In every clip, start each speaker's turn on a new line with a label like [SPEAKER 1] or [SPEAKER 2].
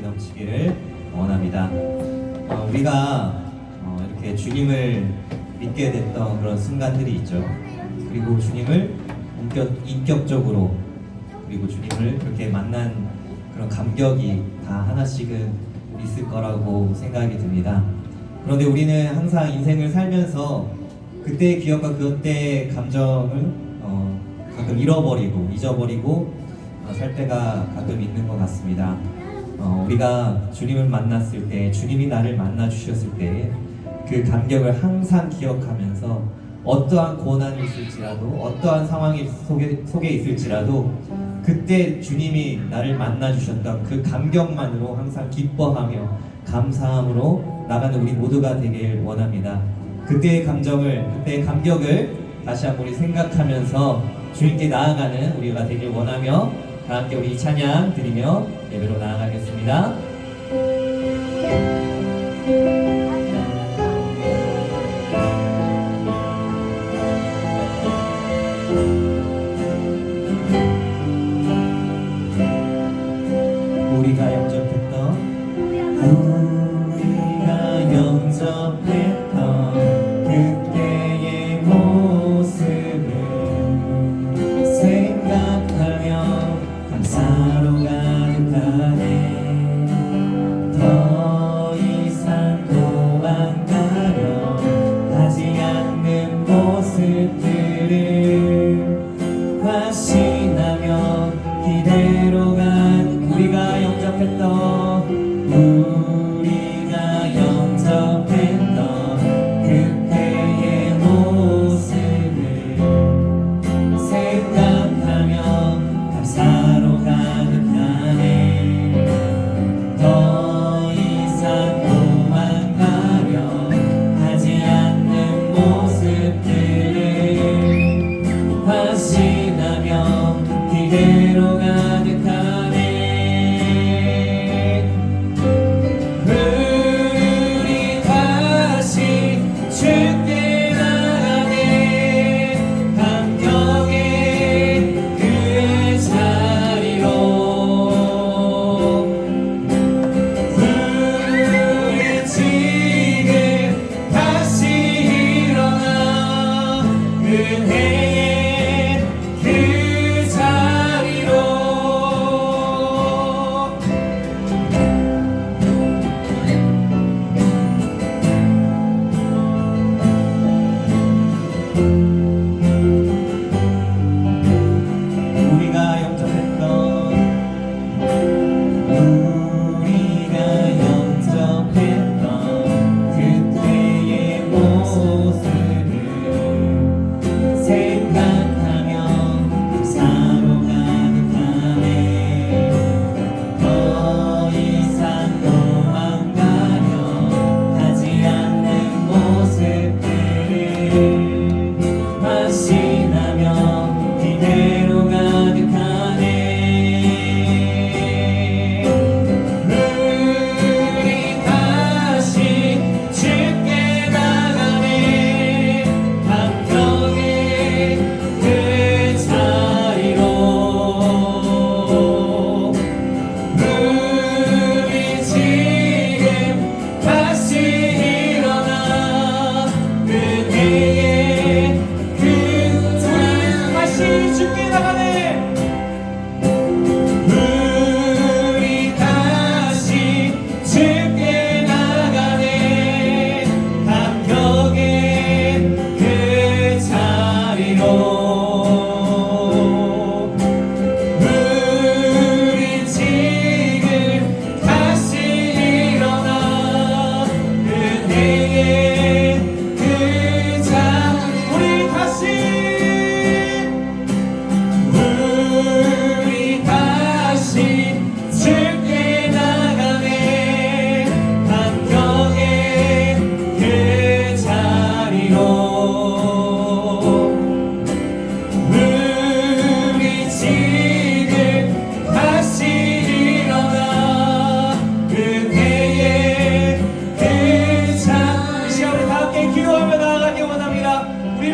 [SPEAKER 1] 넘치기를 원합니다. 우리가 이렇게 주님을 믿게 됐던 그런 순간들이 있죠. 그리고 주님을 인격적으로 그리고 주님을 그렇게 만난 그런 감격이 다 하나씩은 있을 거라고 생각이 듭니다. 그런데 우리는 항상 인생을 살면서 그때의 기억과 그때의 감정을 가끔 잊어버리고 살 때가 가끔 있는 것 같습니다. 우리가 주님을 만났을 때, 주님이 나를 만나 주셨을 때 그 감격을 항상 기억하면서 어떠한 고난이 있을지라도, 어떠한 상황이 속에 있을지라도 그때 주님이 나를 만나 주셨던 그 감격만으로 항상 기뻐하며 감사함으로 나가는 우리 모두가 되길 원합니다. 그때의 감격을 다시 한번 우리 생각하면서 주님께 나아가는 우리가 되길 원하며 다 함께 우리 찬양 드리며 예배로 나아가겠습니다. 우리가 영접했던 그때의 모습을 생각하며 감사로 가득하네. 더 이상 도망가려 하지 않는 모습들을 과신하며 기대로 간 우리가 영접했던 그때의 모습을 생각하며 감사로 가득하네. 더 이상 도망가려 하지 않는 모습들을 확신하며 기대로 가득하네.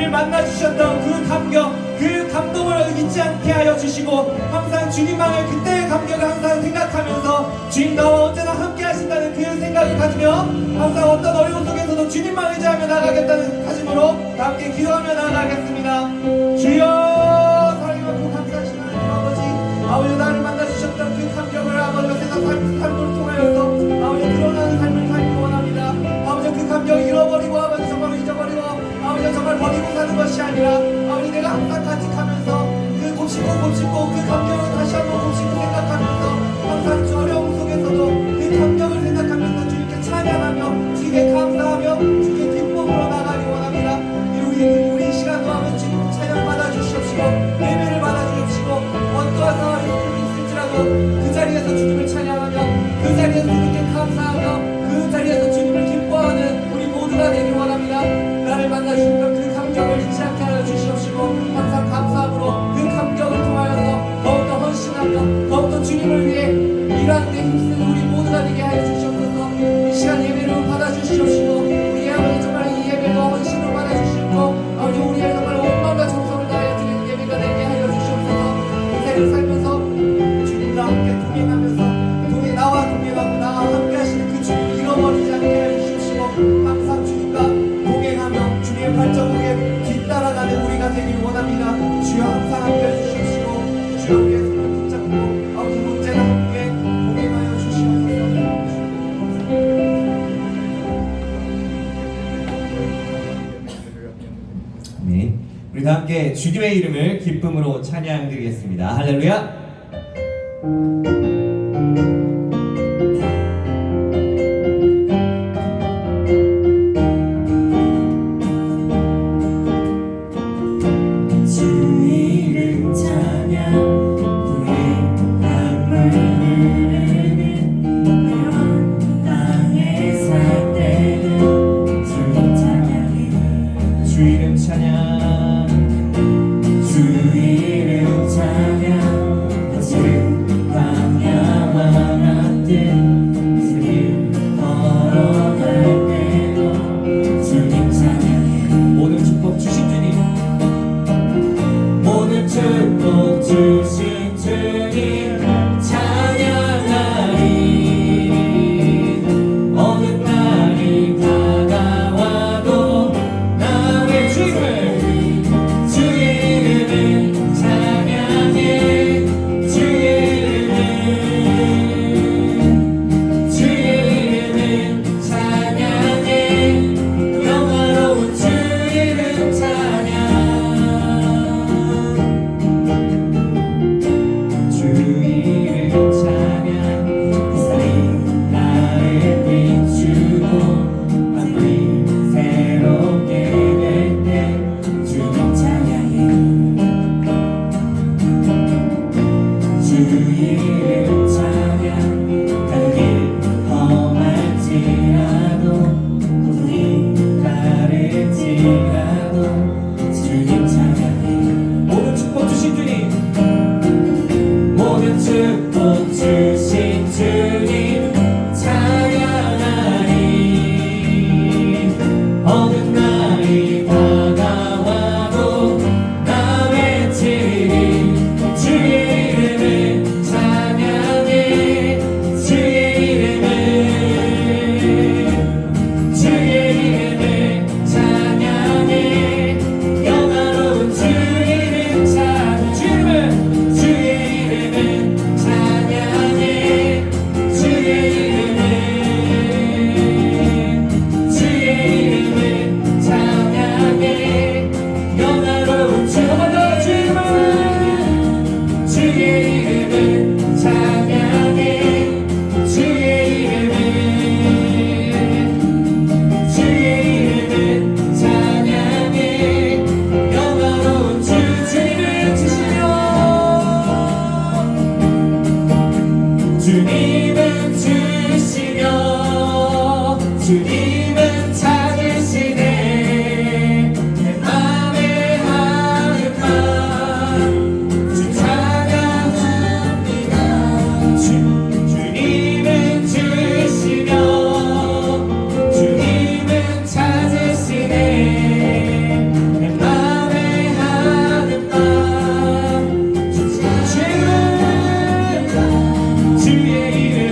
[SPEAKER 2] 만나주셨던 그 감격, 그 감동을 잊지 않게 하여 주시고 항상 주님만의 그때의 감격을 항상 생각하면서 하면서 주님 나와 언제나 함께 하신다는 그 생각을 가지며 항상 어떤 어려움 속에서도 주님만 의지하며 나가겠다는 다짐으로 다 함께 기도하며 나가겠습니다. 주여 사랑이 많고 감사하신 하나님 아버지, 아버지 나를 만나주셨던 그 감격을 아버지가 세상 삶을 통하여서 아버지 드러나는 삶을 살기 원합니다. 아버지 그 감격을 잃어버리고 아버지 정말 잊어버리고 아버지 정말 버리고 사는 것이 아니라 아버지 내가 항상 간직하면서 그 곱씹고 그 감격을 다시 한번 곱씹고 생각하면서 항상 주 어려움 속에서도 그 감격을 생각하면서 주님께 찬양하며 주님께 감사하며 주님께 기쁨으로 나가기 원합니다. 우리 이 시간도 아버지 주님 찬양 받아주시옵시고 예배를 받아주시옵시고 어떠한 상황이 있을지라도 그 자리에서 주님을 찬양하며 그 자리에서 주님께 감사하며 그 자리에서 주님을 기뻐하는 우리 모두가 되기 원합니다. 나를 만나주셨던 그 감격을 잊지 않게 하여 주시옵시고 항상 감사함으로 그 감격을 통하여서 더욱더 헌신하며 더욱더 주님을 위해 일하는 데 힘쓰는 우리 모두가 되게 하여 주시옵소서. 이 시간 예배를 받아주시옵시고 우리 아버지 정말 이 예배도 헌신으로 받아주시고 아버지 우리의 정말 온 마음과 정성을 다하여 드리는 예배가 되게 하여 주시옵소서. 이 세상을 살면서 주님과 함께 동행하면서 나와 동행하고 나와 함께 하시는 그 주님을 잃어버리지 않게 하여 주시옵시고 항상 주님과 동행하며 주님의 발자국에 뒤따라가는 우리가 되기를 원합니다. 주여 항상 함께 해주시옵시고 주여 우리의 손을 붙잡고 아버지 언제나 함께 동행하여 주시옵소서.
[SPEAKER 1] 아멘. 우리 다 함께 주님의 이름을 기쁨으로 찬양드리겠습니다. 할렐루야.
[SPEAKER 2] 주의 이름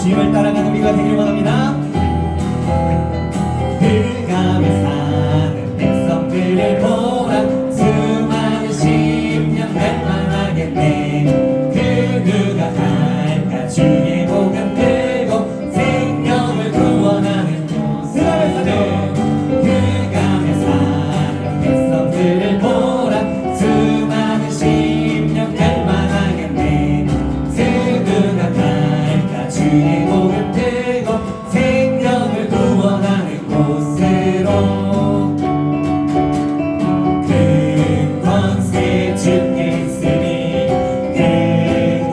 [SPEAKER 1] 주님을 따라가는 우리가 되길 원합니다. 흑암에 사는 백성들을 보라 수많은 십년 멸망하겠네. 그 누가 할까 주의 복음 들고 생명을 구원하는 곳에 흑암에 사는 백성들을 보라 수많은 십년 멸망하겠네. 그 누가 할까 주의 복음 들고 생명을 구원하는 곳으로. 그 권세 주께 있으니 그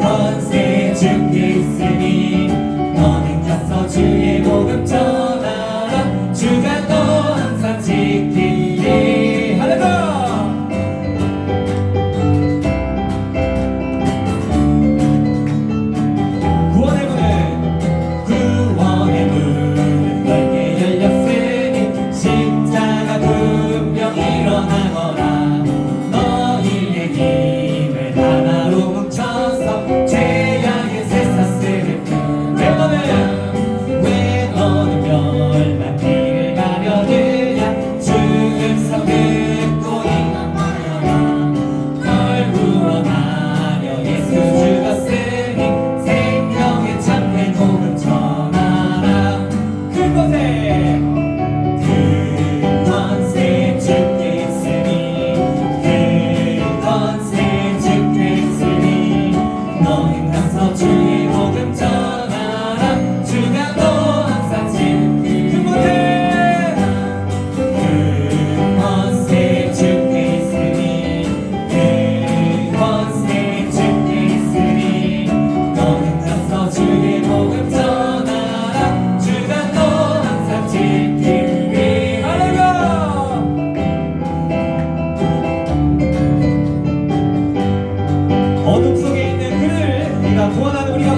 [SPEAKER 1] 권세 주께 있으니 너는 가서 주의 복음 전하라. 주가 너 항상 지키리. 할렐루야. 구원의 문은 넓게 열렸으니 십자가 분명 일어나거라. 너희의 힘을 하나로 뭉쳐서 죄악의 쇠사슬을 왜 너는 멸망길을 가려느냐. 죽음서 듣고 인간하여라. 널 구원하려 예수 죽었으니 생명의 참된 복음 전하라. 그곳에 그 권세 주께 있으니 그 권세 주께 있으니 너는 가서 주의 복음 전하라. 주가 너 항상 지키리. 그 권세 주께 있으니 그 권세 주께 있으니 너는 가서 주의 복음 전하라. 주가 너 항상 지키리. 할렐루야. 어둠 속에 있는 그를 우리가 구원하는 우리가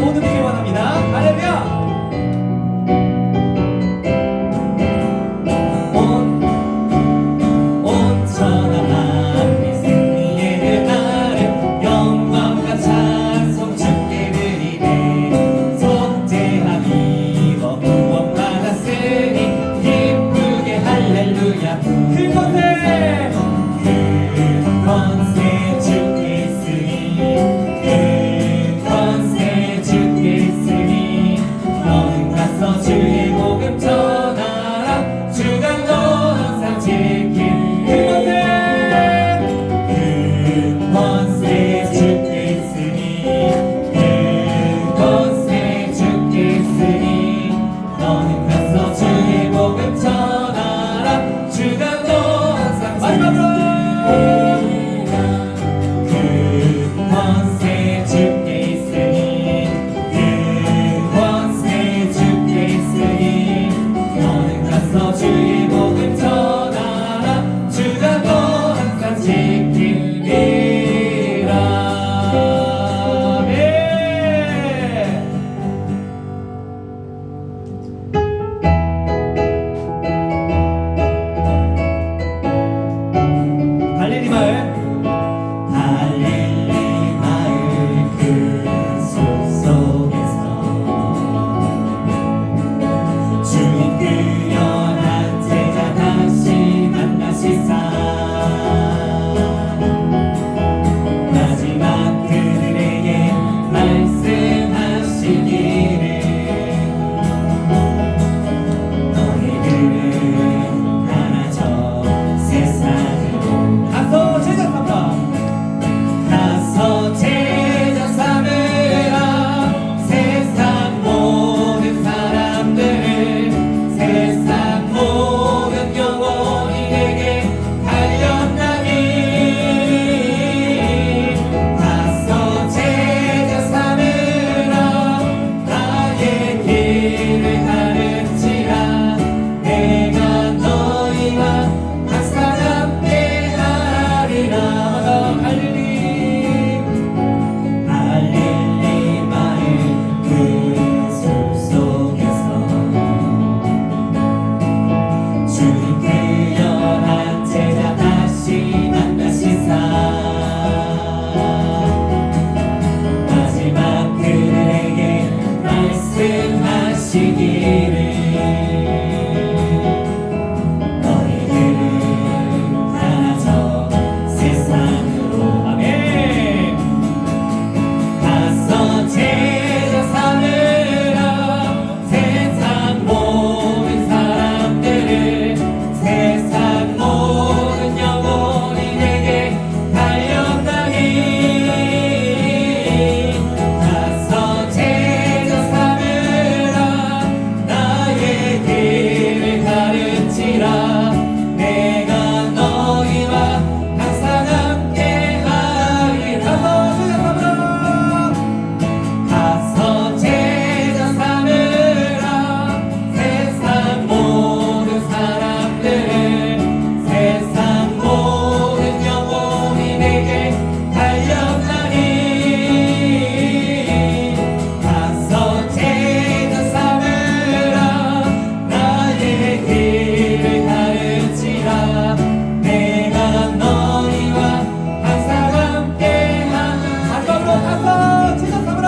[SPEAKER 2] 나서 제자 삼으라.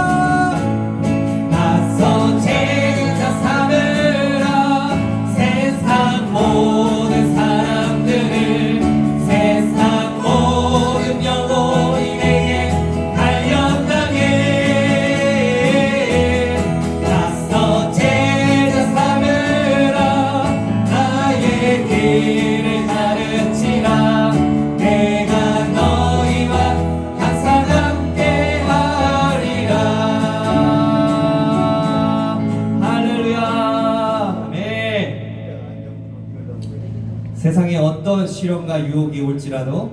[SPEAKER 1] 나서 제자 삼으라. 세상 모든 사람들을, 세상 모든 영혼이 내게 달려나게. 나서 제자 삼으라. 나의 길을 가르치라. 내가 너희와 항상 함께 하리라. 할렐루야. 아멘. 세상에 어떤 시련과 유혹이 올지라도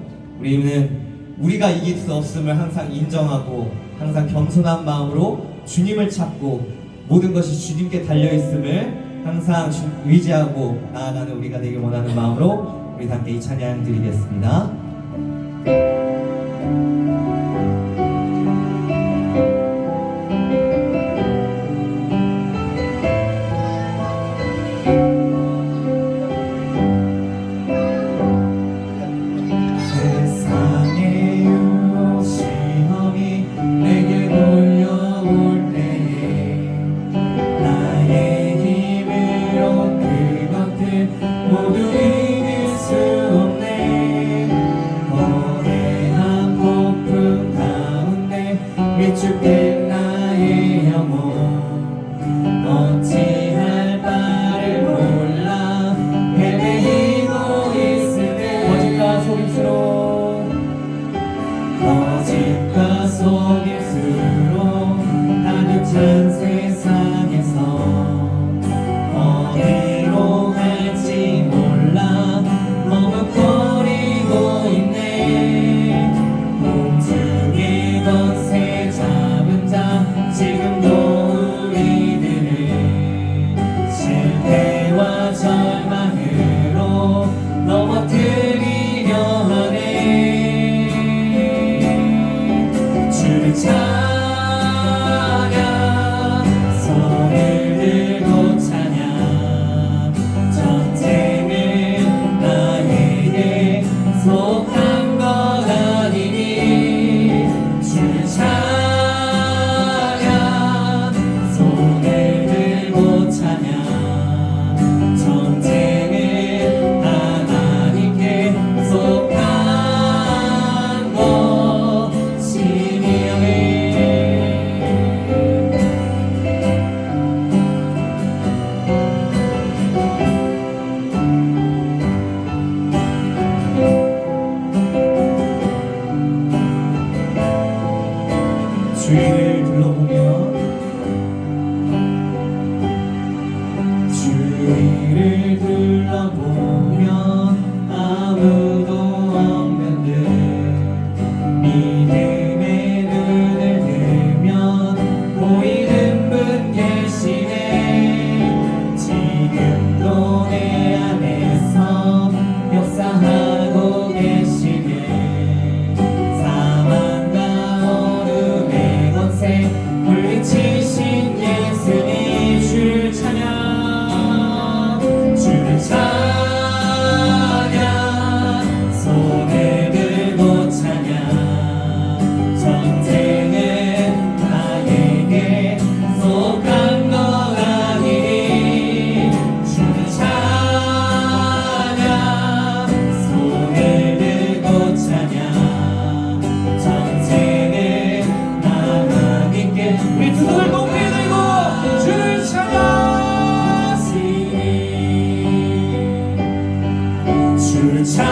[SPEAKER 1] 우리가 이길 수 없음을 항상 인정하고 항상 겸손한 마음으로 주님을 찾고 모든 것이 주님께 달려있음을 항상 의지하고 나아가는 우리가 되길 원하는 마음으로 우리 함께 이 찬양 드리겠습니다. 세상의 유혹 시험이 내게 몰려올 때에 나의 힘으로 그것들 모두 이길 수 없네. 거대한 폭풍 가운데 위축된 나의 영혼, 어찌할 바를 몰라 헤매이고 있으네. 거짓과 속임수로 가득 찬 세상에서 어디로 갈지 몰라 머뭇거리고 있네. 공중의 권세 잡은 자 지금도 우리들을 실패와 절망으로 넘어뜨리려 하네. 주를 찬양, 손을 들고 찬양. 전쟁은 나에게 속한 것 아니니. 주를 찬양, 손을 들고 찬양. 전쟁은 하나님께 속한 것이니. 주위를 둘러보면 아무도 없는 듯 믿음의 눈을 들면 보이는 분 계시네. 지금도 내 안에서 역사하고 계시네. 사망과 어둠의 권세 물리치신 예수님. 주를 찬양, 주를 찬양, 손을 들고 찬양. 전쟁은 나에게 속한 것 아니니. 주를 찬양, 손을 들고 찬양. 전쟁은 하나님께. 우리 두 손을 높이 들고 주를 찬양하시니. 주를 찬양,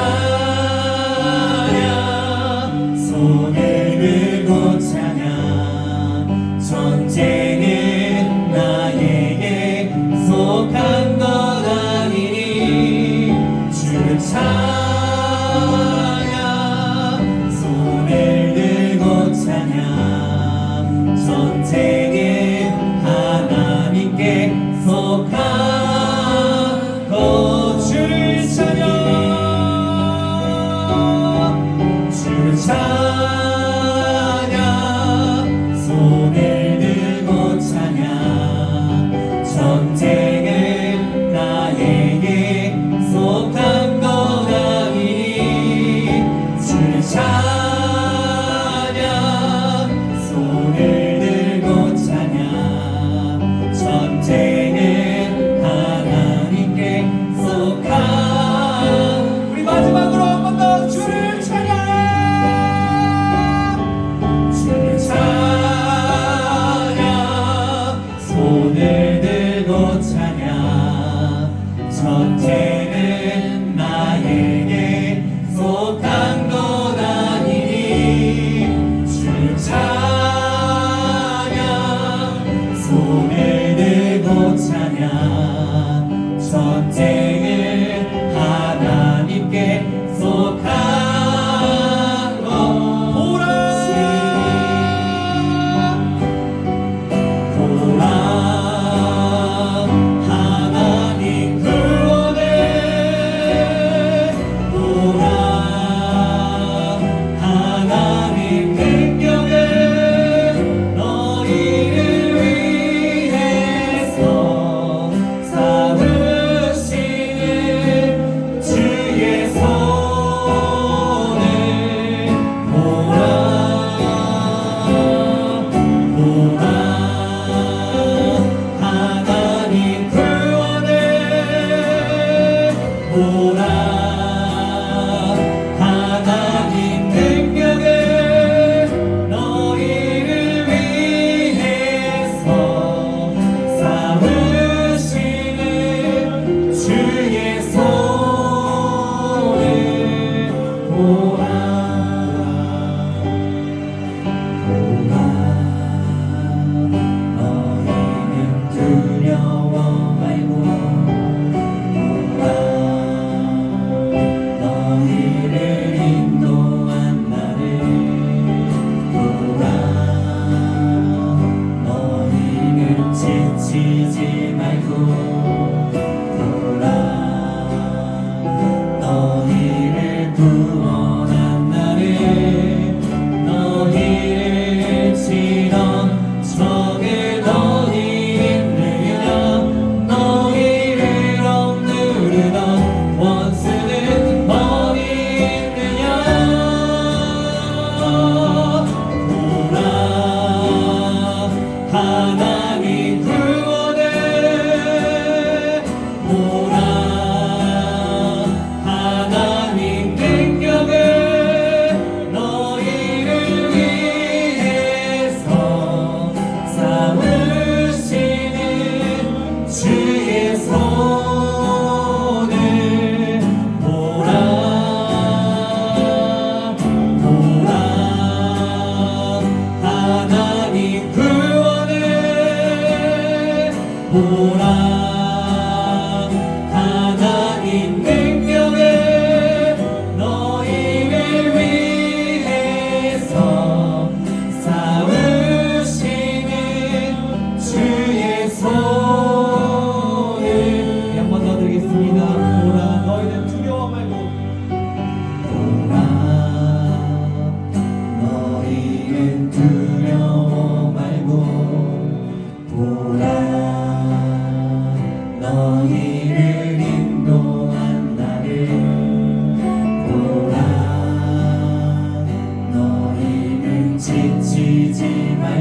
[SPEAKER 1] 손을 들고 찬양. 전쟁은 나에게 속한 것 아니니. 주를 찬양, 손을 들고 찬양. 전쟁은 하나님께 속한 것. 주를 찬양, 주를 찬양, 손을 들고 찬양. 전쟁은 나에게 속한 것 아니니. 주를 찬양, 손을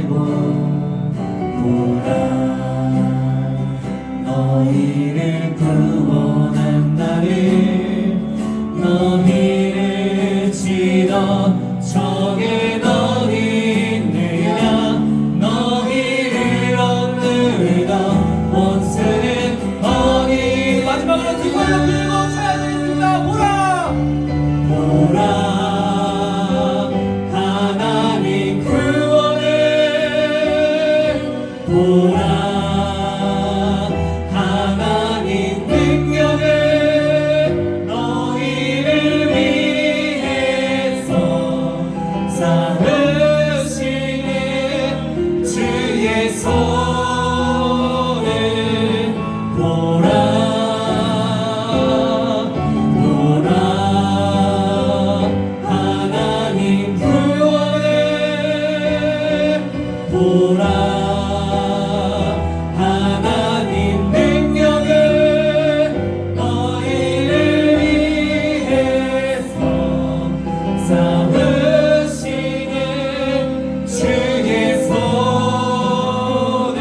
[SPEAKER 1] 알고 보라 너희를 구원한 나를 너희를 치던 적에 너희 있느냐 너희를 억누르던 원수는 어디
[SPEAKER 2] 마지막으로 두 손을 들고 쳐야 되겠습니다. 보라!
[SPEAKER 1] 보라 하나님 구원을 보라 하나님 능력을 너희를 위해서 쌓으시는 주의 손을 보라 보라 하나님 구원을 보라 하나님 능력을 너희를 위해서 쌓으시는 주의 손을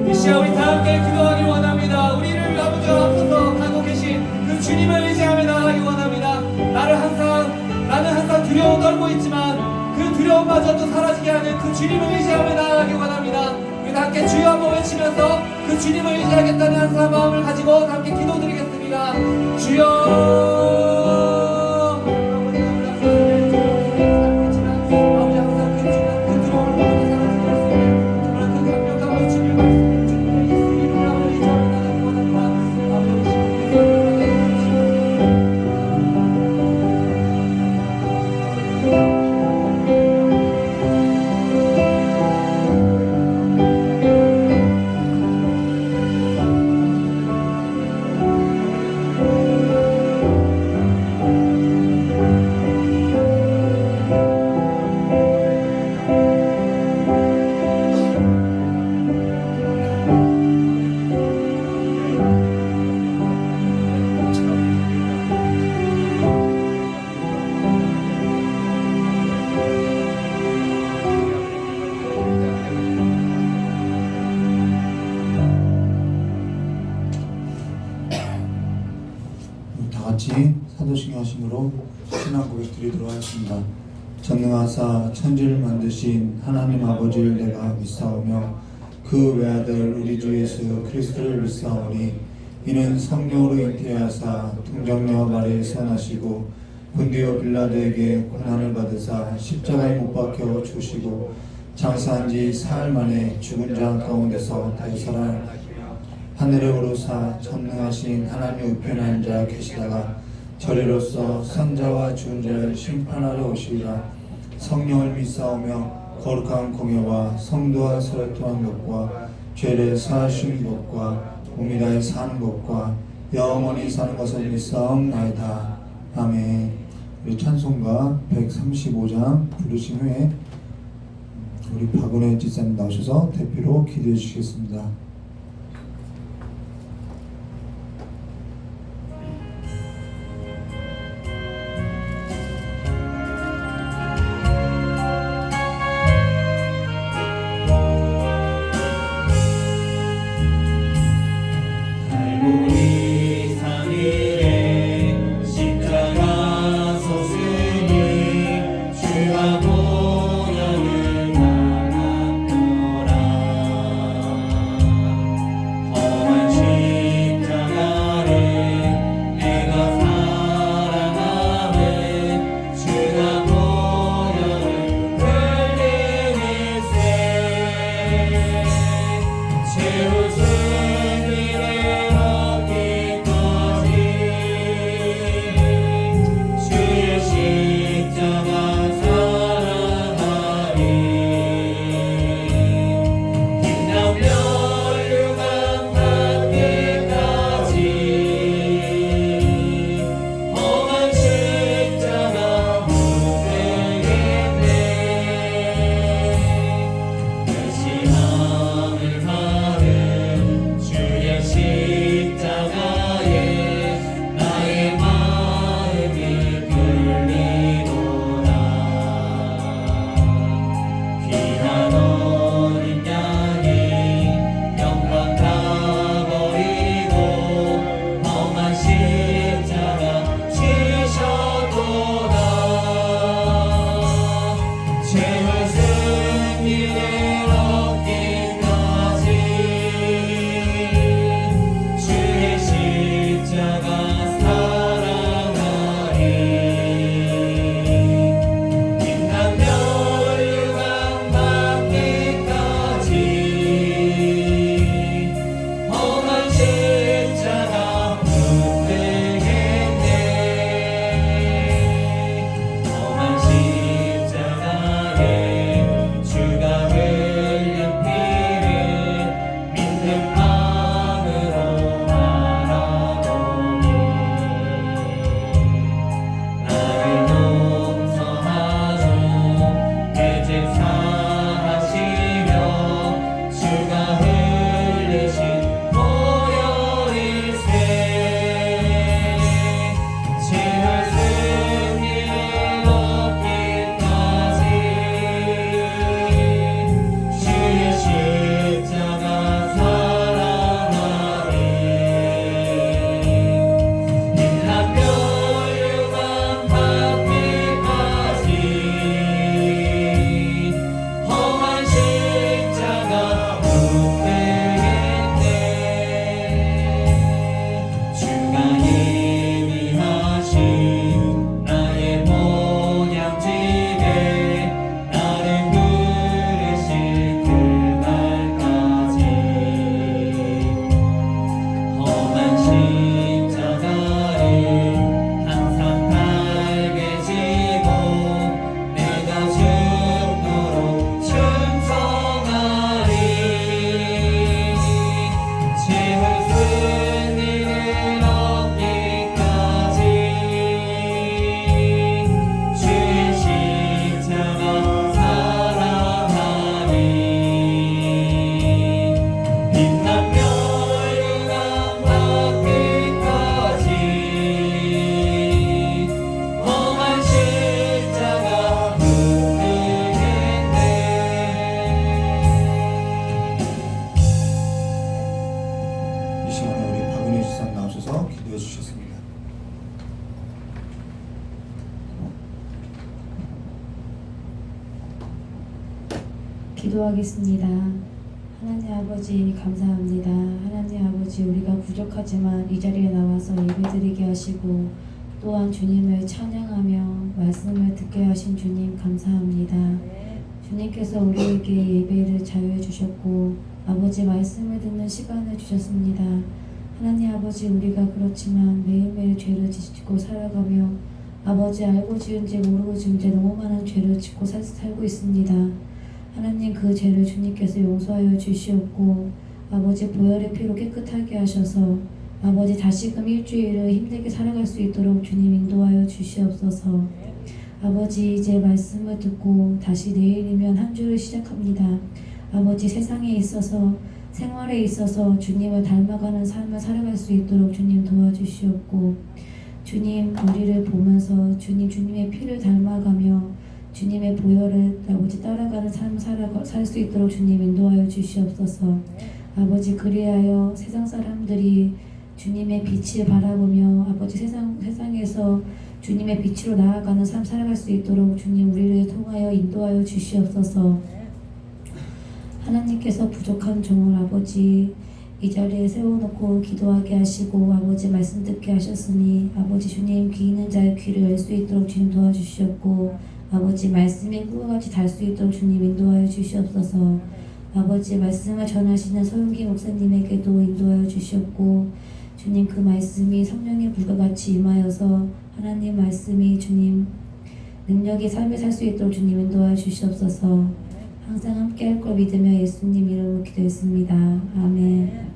[SPEAKER 2] 이 시간 우리 다 함께 기도하기 원합니다. 우리를 아버지와 앞서서 가고 계신 그 주님을 의지하며 나가기 원합니다. 나는 항상 두려움 떨고 있지만 그 두려움마저도 사라지게 하는 그 주님을 의지하며 나가기 원합니다. 우리 다 함께 주여 한번 외치면서 그 주님을 의지하겠다는 항상 마음을 가지고 다 함께 기도드리겠습니다. 주여
[SPEAKER 3] 다 같이 사도신경 하심으로 신앙 고백 드리도록 하겠습니다. 전능하사 천지를 만드신 하나님 아버지를 내가 믿사오며 그 외아들 우리 주 예수 그리스도를 믿사오니 이는 성령으로 잉태하사 동정녀 마리에 선하시고 본디오 빌라도에게 고난을 받으사 십자가에 못 박혀 죽으시고 장사한 지 사흘 만에 죽은 자 가운데서 다시 살아 하늘에 오르사 전능하신 하나님 우편에 앉아 계시다가 저리로서 선자와 죽은 자를 심판하러 오시리라. 성령을 믿사오며 거룩한 공예와 성도와 서로 통한 것과 죄를 사하시는 것과 몸이 다해 사는 것과 영원히 사는 것을 믿사옵나이다. 아멘. 우리 찬송가 135장 부르신 후에 우리 박은혜 지사님 나오셔서 대표로 기도해 주시겠습니다.
[SPEAKER 1] 우리 3일에 십자가 섰으니 주가 보혈을 받았더라
[SPEAKER 4] 기도하겠습니다. 하나님 아버지 감사합니다. 하나님 아버지 우리가 부족하지만 이 자리에 나와서 예배드리게 하시고 또한 주님을 찬양하며 말씀을 듣게 하신 주님 감사합니다. 주님께서 우리에게 예배를 자유해 주셨고 아버지 말씀을 듣는 시간을 주셨습니다. 하나님 아버지 우리가 그렇지만 매일매일 죄를 짓고 살아가며 아버지 알고 지은 죄 모르고 지은 죄 너무 많은 죄를 짓고 살고 있습니다. 하나님 그 죄를 주님께서 용서하여 주시옵고 아버지 보혈의 피로 깨끗하게 하셔서 아버지 다시금 일주일을 힘들게 살아갈 수 있도록 주님 인도하여 주시옵소서. 아버지 이제 말씀을 듣고 다시 내일이면 한 주를 시작합니다. 아버지 세상에 있어서 생활에 있어서 주님을 닮아가는 삶을 살아갈 수 있도록 주님 도와주시옵고 주님 우리를 보면서 주님의 피를 닮아가며 주님의 보혈을 아버지 따라가는 삶을 살 수 있도록 주님 인도하여 주시옵소서. 아버지 그리하여 세상 사람들이 주님의 빛을 바라보며 아버지 세상에서 주님의 빛으로 나아가는 삶 살아갈 수 있도록 주님 우리를 통하여 인도하여 주시옵소서. 하나님께서 부족한 종을 아버지 이 자리에 세워놓고 기도하게 하시고 아버지 말씀 듣게 하셨으니 아버지 주님 귀 있는 자의 귀를 열 수 있도록 주님 도와주시옵고 아버지 말씀이 꿈같이 달 수 있도록 주님 인도하여 주시옵소서. 아버지 말씀을 전하시는 서윤기 목사님에게도 인도하여 주시옵고 주님 그 말씀이 성령의 불과 같이 임하여서 하나님 말씀이 주님 능력의 삶을 살 수 있도록 주님 인도하여 주시옵소서. 항상 함께 할 걸 믿으며 예수님 이름으로 기도했습니다. 아멘.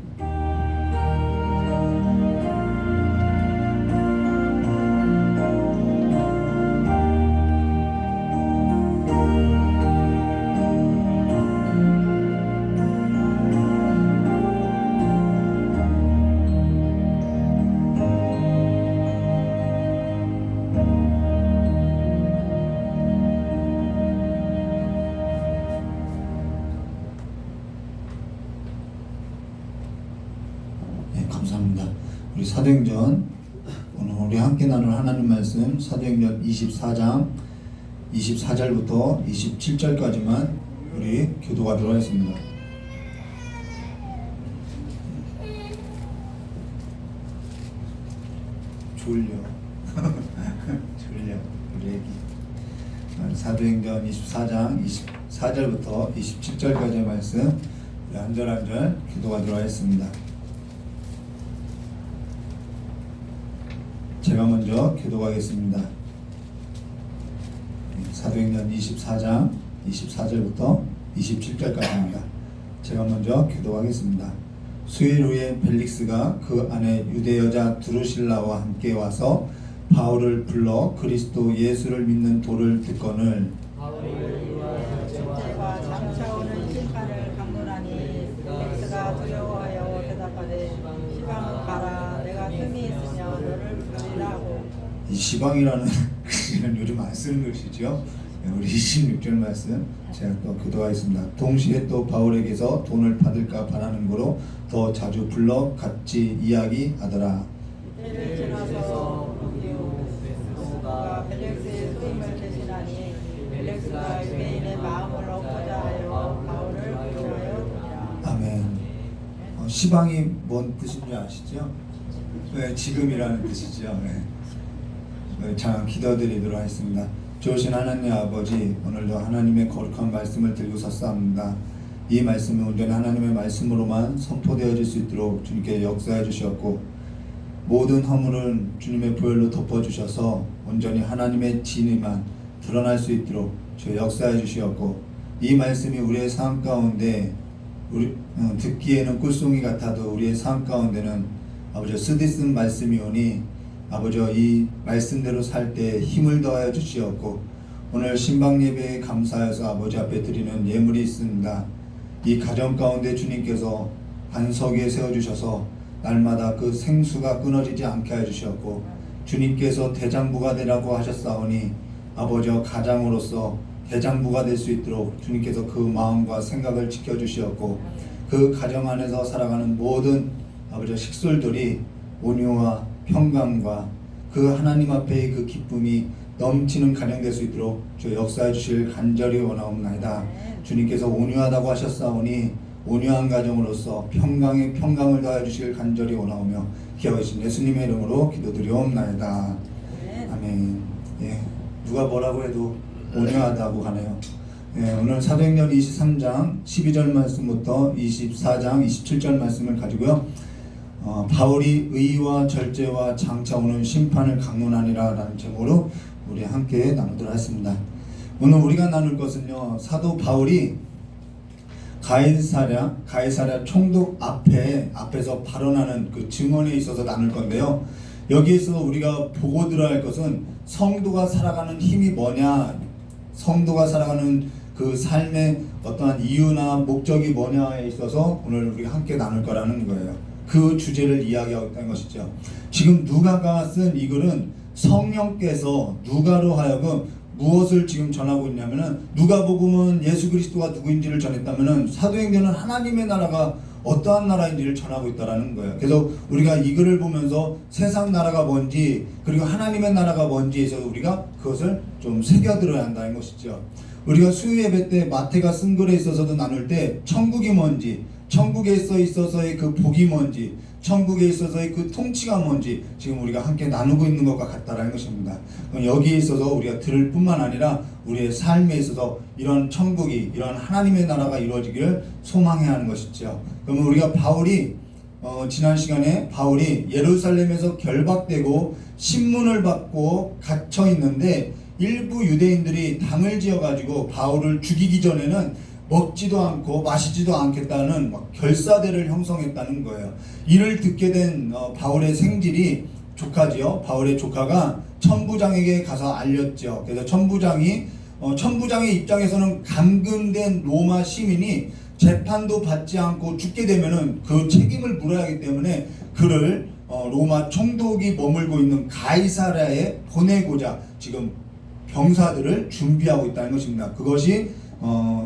[SPEAKER 3] 감사합니다. 우리 사도행전 오늘 우리 함께 나눌 하나님 말씀 사도행전 24장 24절부터 27절까지만 우리 교도하도록 하겠습니다. 졸려 우리 애기. 사도행전 24장 24절부터 27절까지의 말씀 한 절 한 절 교도하도록 하겠습니다. 제가 먼저 교도하겠습니다. 사도행전 24장 24절부터 27절까지입니다. 제가 먼저 교도하겠습니다. 수일 후에 벨릭스가 그 안에 유대 여자 두루실라와 함께 와서 바울을 불러 그리스도 예수를 믿는 도를 듣거늘
[SPEAKER 5] 제가 장차오는 심판을 강론하니 벨릭스가 두려워하여 대답하되 시방은 가라 내가 틈이 있으며 너를 부르리라고.
[SPEAKER 3] 이 시방이라는 글씨는 요즘 안 쓰는 글씨죠. 우리 26절 말씀 제가 또 교도하겠습니다. 동시에 또 바울에게서 돈을 받을까 바라는 거로 더 자주 불러 같이 이야기하더라.
[SPEAKER 5] 때를 지나서 루기오가 벨릭스의 소임을 대신하니 벨릭스가 유대인의 마음을 얻고자 하여 바울을 부르하였느니라.
[SPEAKER 3] 아멘. 시방이 뭔 뜻인지 아시죠? 네, 지금이라는 뜻이죠. 네. 자, 기도드리도록 하겠습니다. 좋으신 하나님 아버지, 오늘도 하나님의 거룩한 말씀을 들고 섰사옵니다. 이 말씀은 온전히 하나님의 말씀으로만 선포되어질 수 있도록 주님께 역사해 주셨고 모든 허물은 주님의 보혈로 덮어주셔서 온전히 하나님의 진리만 드러날 수 있도록 주 역사해 주시었고 이 말씀이 우리의 삶 가운데 듣기에는 꿀송이 같아도 우리의 삶 가운데는 아버지 쓰디쓴 말씀이 오니 아버지 이 말씀대로 살 때 힘을 더하여 주시었고 오늘 신방 예배에 감사해서 아버지 앞에 드리는 예물이 있습니다. 이 가정 가운데 주님께서 반석 위에 세워주셔서 날마다 그 생수가 끊어지지 않게 해주셨고 주님께서 대장부가 되라고 하셨사오니 아버지 가장으로서 대장부가 될 수 있도록 주님께서 그 마음과 생각을 지켜주시었고 그 가정 안에서 살아가는 모든 아버지 식솔들이 온유와 평강과 그 하나님 앞에의 그 기쁨이 넘치는 가정 될 수 있도록 주 역사해 주실 간절히 원하옵나이다. 주님께서 온유하다고 하셨사오니 온유한 가정으로서 평강에 평강을 더하여 주시길 간절히 원하오며 기억하신 예수님의 이름으로 기도드리옵나이다. 아멘. 예, 누가 뭐라고 해도 온유하다고 하네요. 예, 오늘 사도행전 23장 12절 말씀부터 24장 27절 말씀을 가지고요. 바울이 의와 절제와 장차 오는 심판을 강론하니라 라는 제목으로 우리 함께 나누도록 하겠습니다. 오늘 우리가 나눌 것은요, 사도 바울이 가이사랴 총독 앞에서 발언하는 그 증언에 있어서 나눌 건데요. 여기에서 우리가 보고 들어야 할 것은 성도가 살아가는 힘이 뭐냐, 성도가 살아가는 그 삶의 어떠한 이유나 목적이 뭐냐에 있어서 오늘 우리가 함께 나눌 거라는 거예요. 그 주제를 이야기하고 있다는 것이죠. 지금 누가가 쓴 이 글은 성령께서 누가로 하여금 무엇을 지금 전하고 있냐면은, 누가복음은 예수 그리스도가 누구인지를 전했다면은 사도행전은 하나님의 나라가 어떠한 나라인지를 전하고 있다라는 거예요. 그래서 우리가 이 글을 보면서 세상 나라가 뭔지 그리고 하나님의 나라가 뭔지에서 우리가 그것을 좀 새겨들어야 한다는 것이죠. 우리가 수요 예배 때 마태가 쓴 글에 있어서도 나눌 때 천국이 뭔지, 천국에 있어서의 그 복이 뭔지, 천국에 있어서의 그 통치가 뭔지 지금 우리가 함께 나누고 있는 것과 같다라는 것입니다. 여기에 있어서 우리가 들을 뿐만 아니라 우리의 삶에 있어서 이런 천국이, 이런 하나님의 나라가 이루어지기를 소망해야 하는 것이죠. 그러면 우리가 바울이 지난 시간에 바울이 예루살렘에서 결박되고 신문을 받고 갇혀 있는데 일부 유대인들이 당을 지어가지고 바울을 죽이기 전에는 먹지도 않고 마시지도 않겠다는 결사대를 형성했다는 거예요. 이를 듣게 된 바울의 생질이 조카지요. 바울의 조카가 천부장에게 가서 알렸죠. 그래서 천부장의 입장에서는 감금된 로마 시민이 재판도 받지 않고 죽게 되면은 그 책임을 물어야 하기 때문에 그를 로마 총독이 머물고 있는 가이사랴에 보내고자 지금 병사들을 준비하고 있다는 것입니다. 그것이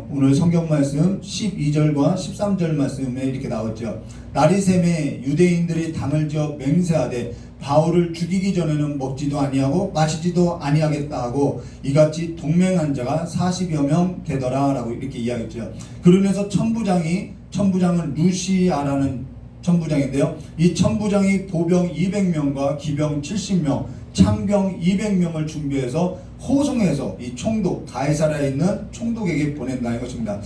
[SPEAKER 3] 오늘 성경 말씀 12절과 13절 말씀에 이렇게 나왔죠. 날이 새매 유대인들이 당을 지어 맹세하되 바울을 죽이기 전에는 먹지도 아니하고 마시지도 아니하겠다 하고 이같이 동맹한 자가 40여 명 되더라 라고 이렇게 이야기했죠. 그러면서 천부장은 루시아라는 천부장인데요. 이 천부장이 보병 200명과 기병 70명, 창병 200명을 준비해서 호송해서 이 총독, 가이사랴에 있는 총독에게 보낸다는 것입니다.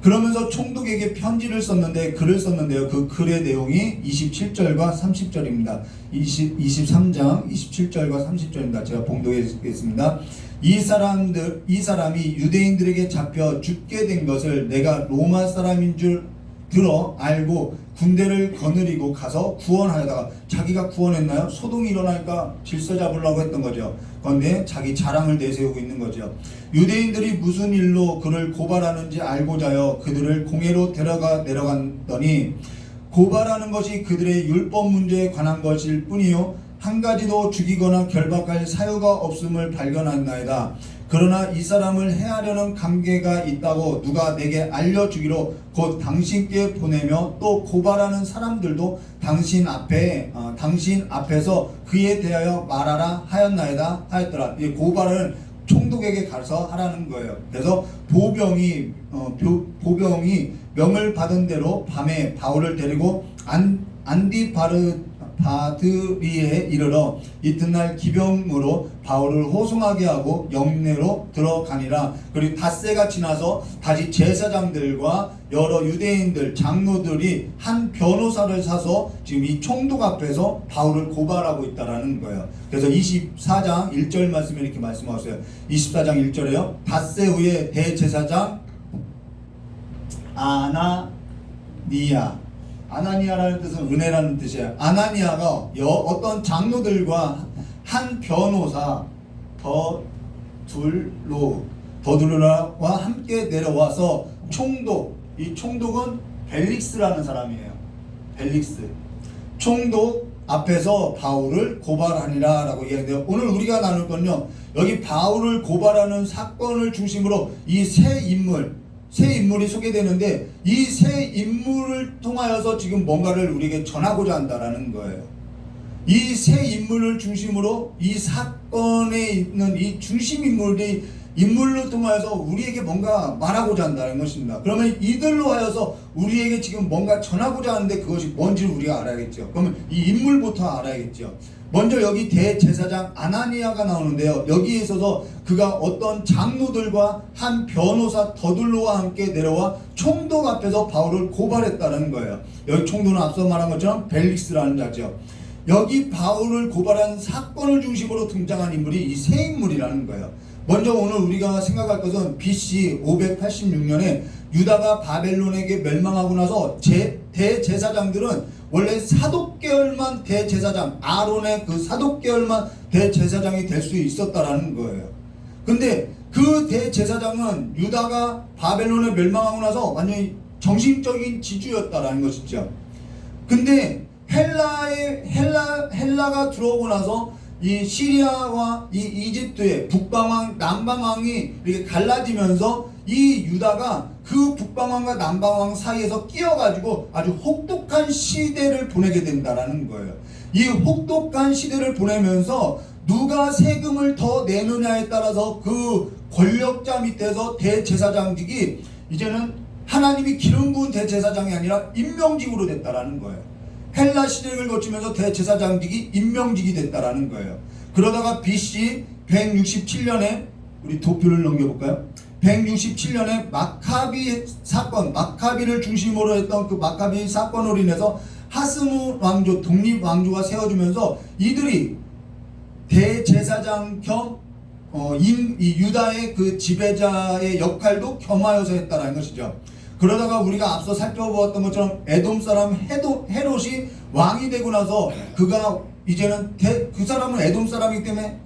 [SPEAKER 3] 그러면서 총독에게 편지를 썼는데, 글을 썼는데요. 그 글의 내용이 27절과 30절입니다. 23장 27절과 30절입니다. 제가 봉독하겠습니다. 이 사람이 유대인들에게 잡혀 죽게 된 것을 내가 로마 사람인 줄 들어 알고 군대를 거느리고 가서 구원하려다가, 자기가 구원했나요? 소동이 일어나니까 질서 잡으려고 했던 거죠. 그런데 자기 자랑을 내세우고 있는 거죠. 유대인들이 무슨 일로 그를 고발하는지 알고자 하여 그들을 공회로 내려갔더니 고발하는 것이 그들의 율법 문제에 관한 것일 뿐이요 한 가지도 죽이거나 결박할 사유가 없음을 발견했나이다. 그러나 이 사람을 해하려는 관계가 있다고 누가 내게 알려주기로 곧 당신께 보내며 또 고발하는 사람들도 당신 앞에서 그에 대하여 말하라 하였나이다 하였더라. 이 고발은 총독에게 가서 하라는 거예요. 그래서 보병이 명을 받은 대로 밤에 바울을 데리고 안디바드리에 이르러 이튿날 기병으로 바울을 호송하게 하고 영내로 들어가니라. 그리고 닷새가 지나서 다시 제사장들과 여러 유대인들 장로들이 한 변호사를 사서 지금 이 총독 앞에서 바울을 고발하고 있다라는 거예요. 그래서 24장 1절 말씀에 이렇게 말씀하세요. 24장 1절에요. 닷새 후에 대제사장 아나니아라는 뜻은 은혜라는 뜻이에요. 아나니아가 어떤 장로들과 한 변호사 더둘로와 함께 내려와서 이 총독은 벨릭스라는 사람이에요. 벨릭스 총독 앞에서 바울을 고발하니라 라고 이야기해요. 오늘 우리가 나눌 건요, 여기 바울을 고발하는 사건을 중심으로 이 새 인물이 소개되는데, 이 새 인물을 통하여서 지금 뭔가를 우리에게 전하고자 한다라는 거예요. 이 새 인물을 중심으로 이 사건에 있는 이 중심 인물이 인물로 통하여서 우리에게 뭔가 말하고자 한다는 것입니다. 그러면 이들로 하여서 우리에게 지금 뭔가 전하고자 하는데 그것이 뭔지를 우리가 알아야겠죠. 그러면 이 인물부터 알아야겠죠. 먼저 여기 대제사장 아나니아가 나오는데요. 여기에 있어서 그가 어떤 장로들과 한 변호사 더둘로와 함께 내려와 총독 앞에서 바울을 고발했다는 거예요. 여기 총독은 앞서 말한 것처럼 벨릭스라는 자죠. 여기 바울을 고발한 사건을 중심으로 등장한 인물이 이 세 인물이라는 거예요. 먼저 오늘 우리가 생각할 것은 BC 586년에 유다가 바벨론에게 멸망하고 나서 대제사장들은 원래 사독계열만 대제사장, 아론의 그 사독계열만 대제사장이 될 수 있었다라는 거예요. 근데 그 대제사장은 유다가 바벨론에 멸망하고 나서 완전히 정신적인 지주였다라는 것이죠. 근데 헬라가 들어오고 나서 이 시리아와 이 이집트의 북방왕, 남방왕이 이렇게 갈라지면서 이 유다가 그 북방왕과 남방왕 사이에서 끼어가지고 아주 혹독한 시대를 보내게 된다라는 거예요. 이 혹독한 시대를 보내면서 누가 세금을 더 내느냐에 따라서 그 권력자 밑에서 대제사장직이 이제는 하나님이 기름 부은 대제사장이 아니라 임명직으로 됐다라는 거예요. 헬라 시대를 거치면서 대제사장직이 임명직이 됐다라는 거예요. 그러다가 BC 167년에 우리 도표를 넘겨볼까요? 167년에 마카비 사건, 마카비를 중심으로 했던 그 마카비 사건으로 인해서 하스무 왕조, 독립 왕조가 세워지면서 이들이 대제사장 겸 이 유다의 그 지배자의 역할도 겸하여서 했다라는 것이죠. 그러다가 우리가 앞서 살펴보았던 것처럼 에돔 사람 헤롯이 왕이 되고 나서 그가 이제는 그 사람은 에돔 사람이기 때문에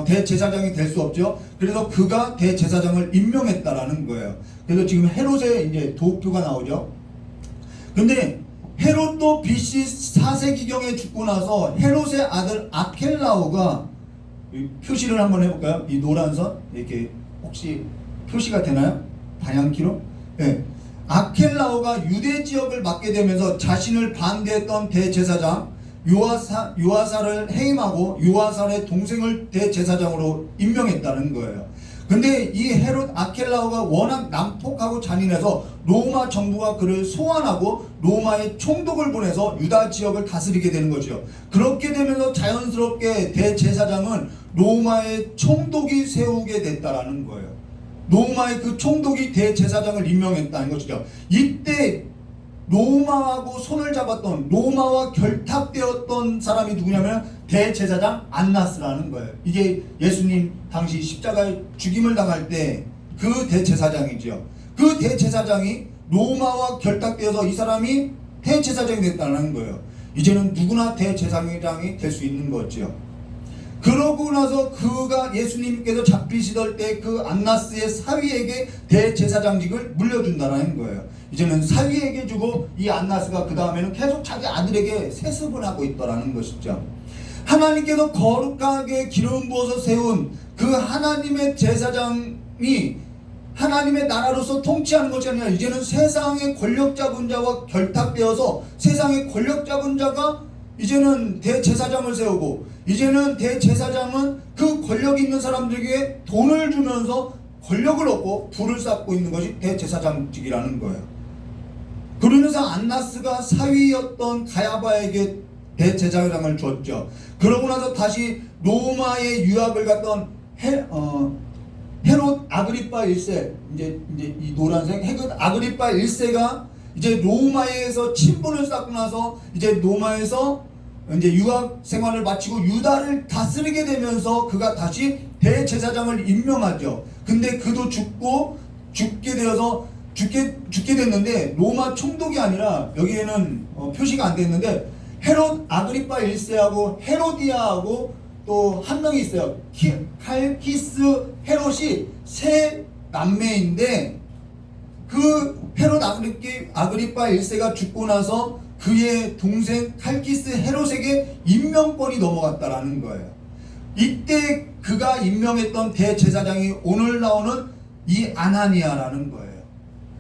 [SPEAKER 3] 대제사장이 될 수 없죠. 그래서 그가 대제사장을 임명했다라는 거예요. 그래서 지금 헤롯의 이제 도표가 나오죠. 근데 헤롯도 BC 4세기경에 죽고 나서 헤롯의 아들 아켈라오가 표시를 한번 해볼까요? 이 노란 선 이렇게 혹시 표시가 되나요? 방향키로? 네. 아켈라오가 유대 지역을 맡게 되면서 자신을 반대했던 대제사장 요아사를 해임하고 요아사의 동생을 대제사장으로 임명했다는 거예요. 근데 이 헤롯 아켈라오가 워낙 난폭하고 잔인해서 로마 정부가 그를 소환하고 로마의 총독을 보내서 유다 지역을 다스리게 되는 거죠. 그렇게 되면서 자연스럽게 대제사장은 로마의 총독이 세우게 됐다라는 거예요. 로마의 그 총독이 대제사장을 임명했다는 것이죠. 이때 로마하고 손을 잡았던, 로마와 결탁되었던 사람이 누구냐면 대제사장 안나스라는 거예요. 이게 예수님 당시 십자가에 죽임을 당할 때 그 대제사장이죠. 그 대제사장이 로마와 결탁되어서 이 사람이 대제사장이 됐다는 거예요. 이제는 누구나 대제사장이 될 수 있는 거죠. 그러고 나서 그가 예수님께서 잡히시던 때 그 안나스의 사위에게 대제사장직을 물려준다는 거예요. 이제는 사위에게 주고 이 안나스가 그 다음에는 계속 자기 아들에게 세습을 하고 있더라는 것이죠. 하나님께서 거룩하게 기름 부어서 세운 그 하나님의 제사장이 하나님의 나라로서 통치하는 것이 아니라 이제는 세상의 권력 잡은 자와 결탁되어서 세상의 권력 잡은 자가 이제는 대제사장을 세우고 이제는 대제사장은 그 권력 있는 사람들에게 돈을 주면서 권력을 얻고 부를 쌓고 있는 것이 대제사장직이라는 거예요. 그러면서 안나스가 사위였던 가야바에게 대제사장을 줬죠. 그러고 나서 다시 로마의 유학을 갔던 헤롯 아그리파 1세, 이제 이 노란색 헤롯 아그리파 1세가 이제 로마에서 친분을 쌓고 나서 이제 로마에서 이제 유학 생활을 마치고 유다를 다스리게 되면서 그가 다시 대제사장을 임명하죠. 근데 그도 죽게 됐는데 로마 총독이 아니라 여기에는 표시가 안 됐는데 헤롯 아그리파 1세하고 헤로디아하고 또 한 명이 있어요. 칼키스 헤롯이 세 남매인데 그 헤롯 아그리파 1세가 죽고 나서 그의 동생 칼키스 헤롯에게 임명권이 넘어갔다라는 거예요. 이때 그가 임명했던 대제사장이 오늘 나오는 이 아나니아라는 거예요.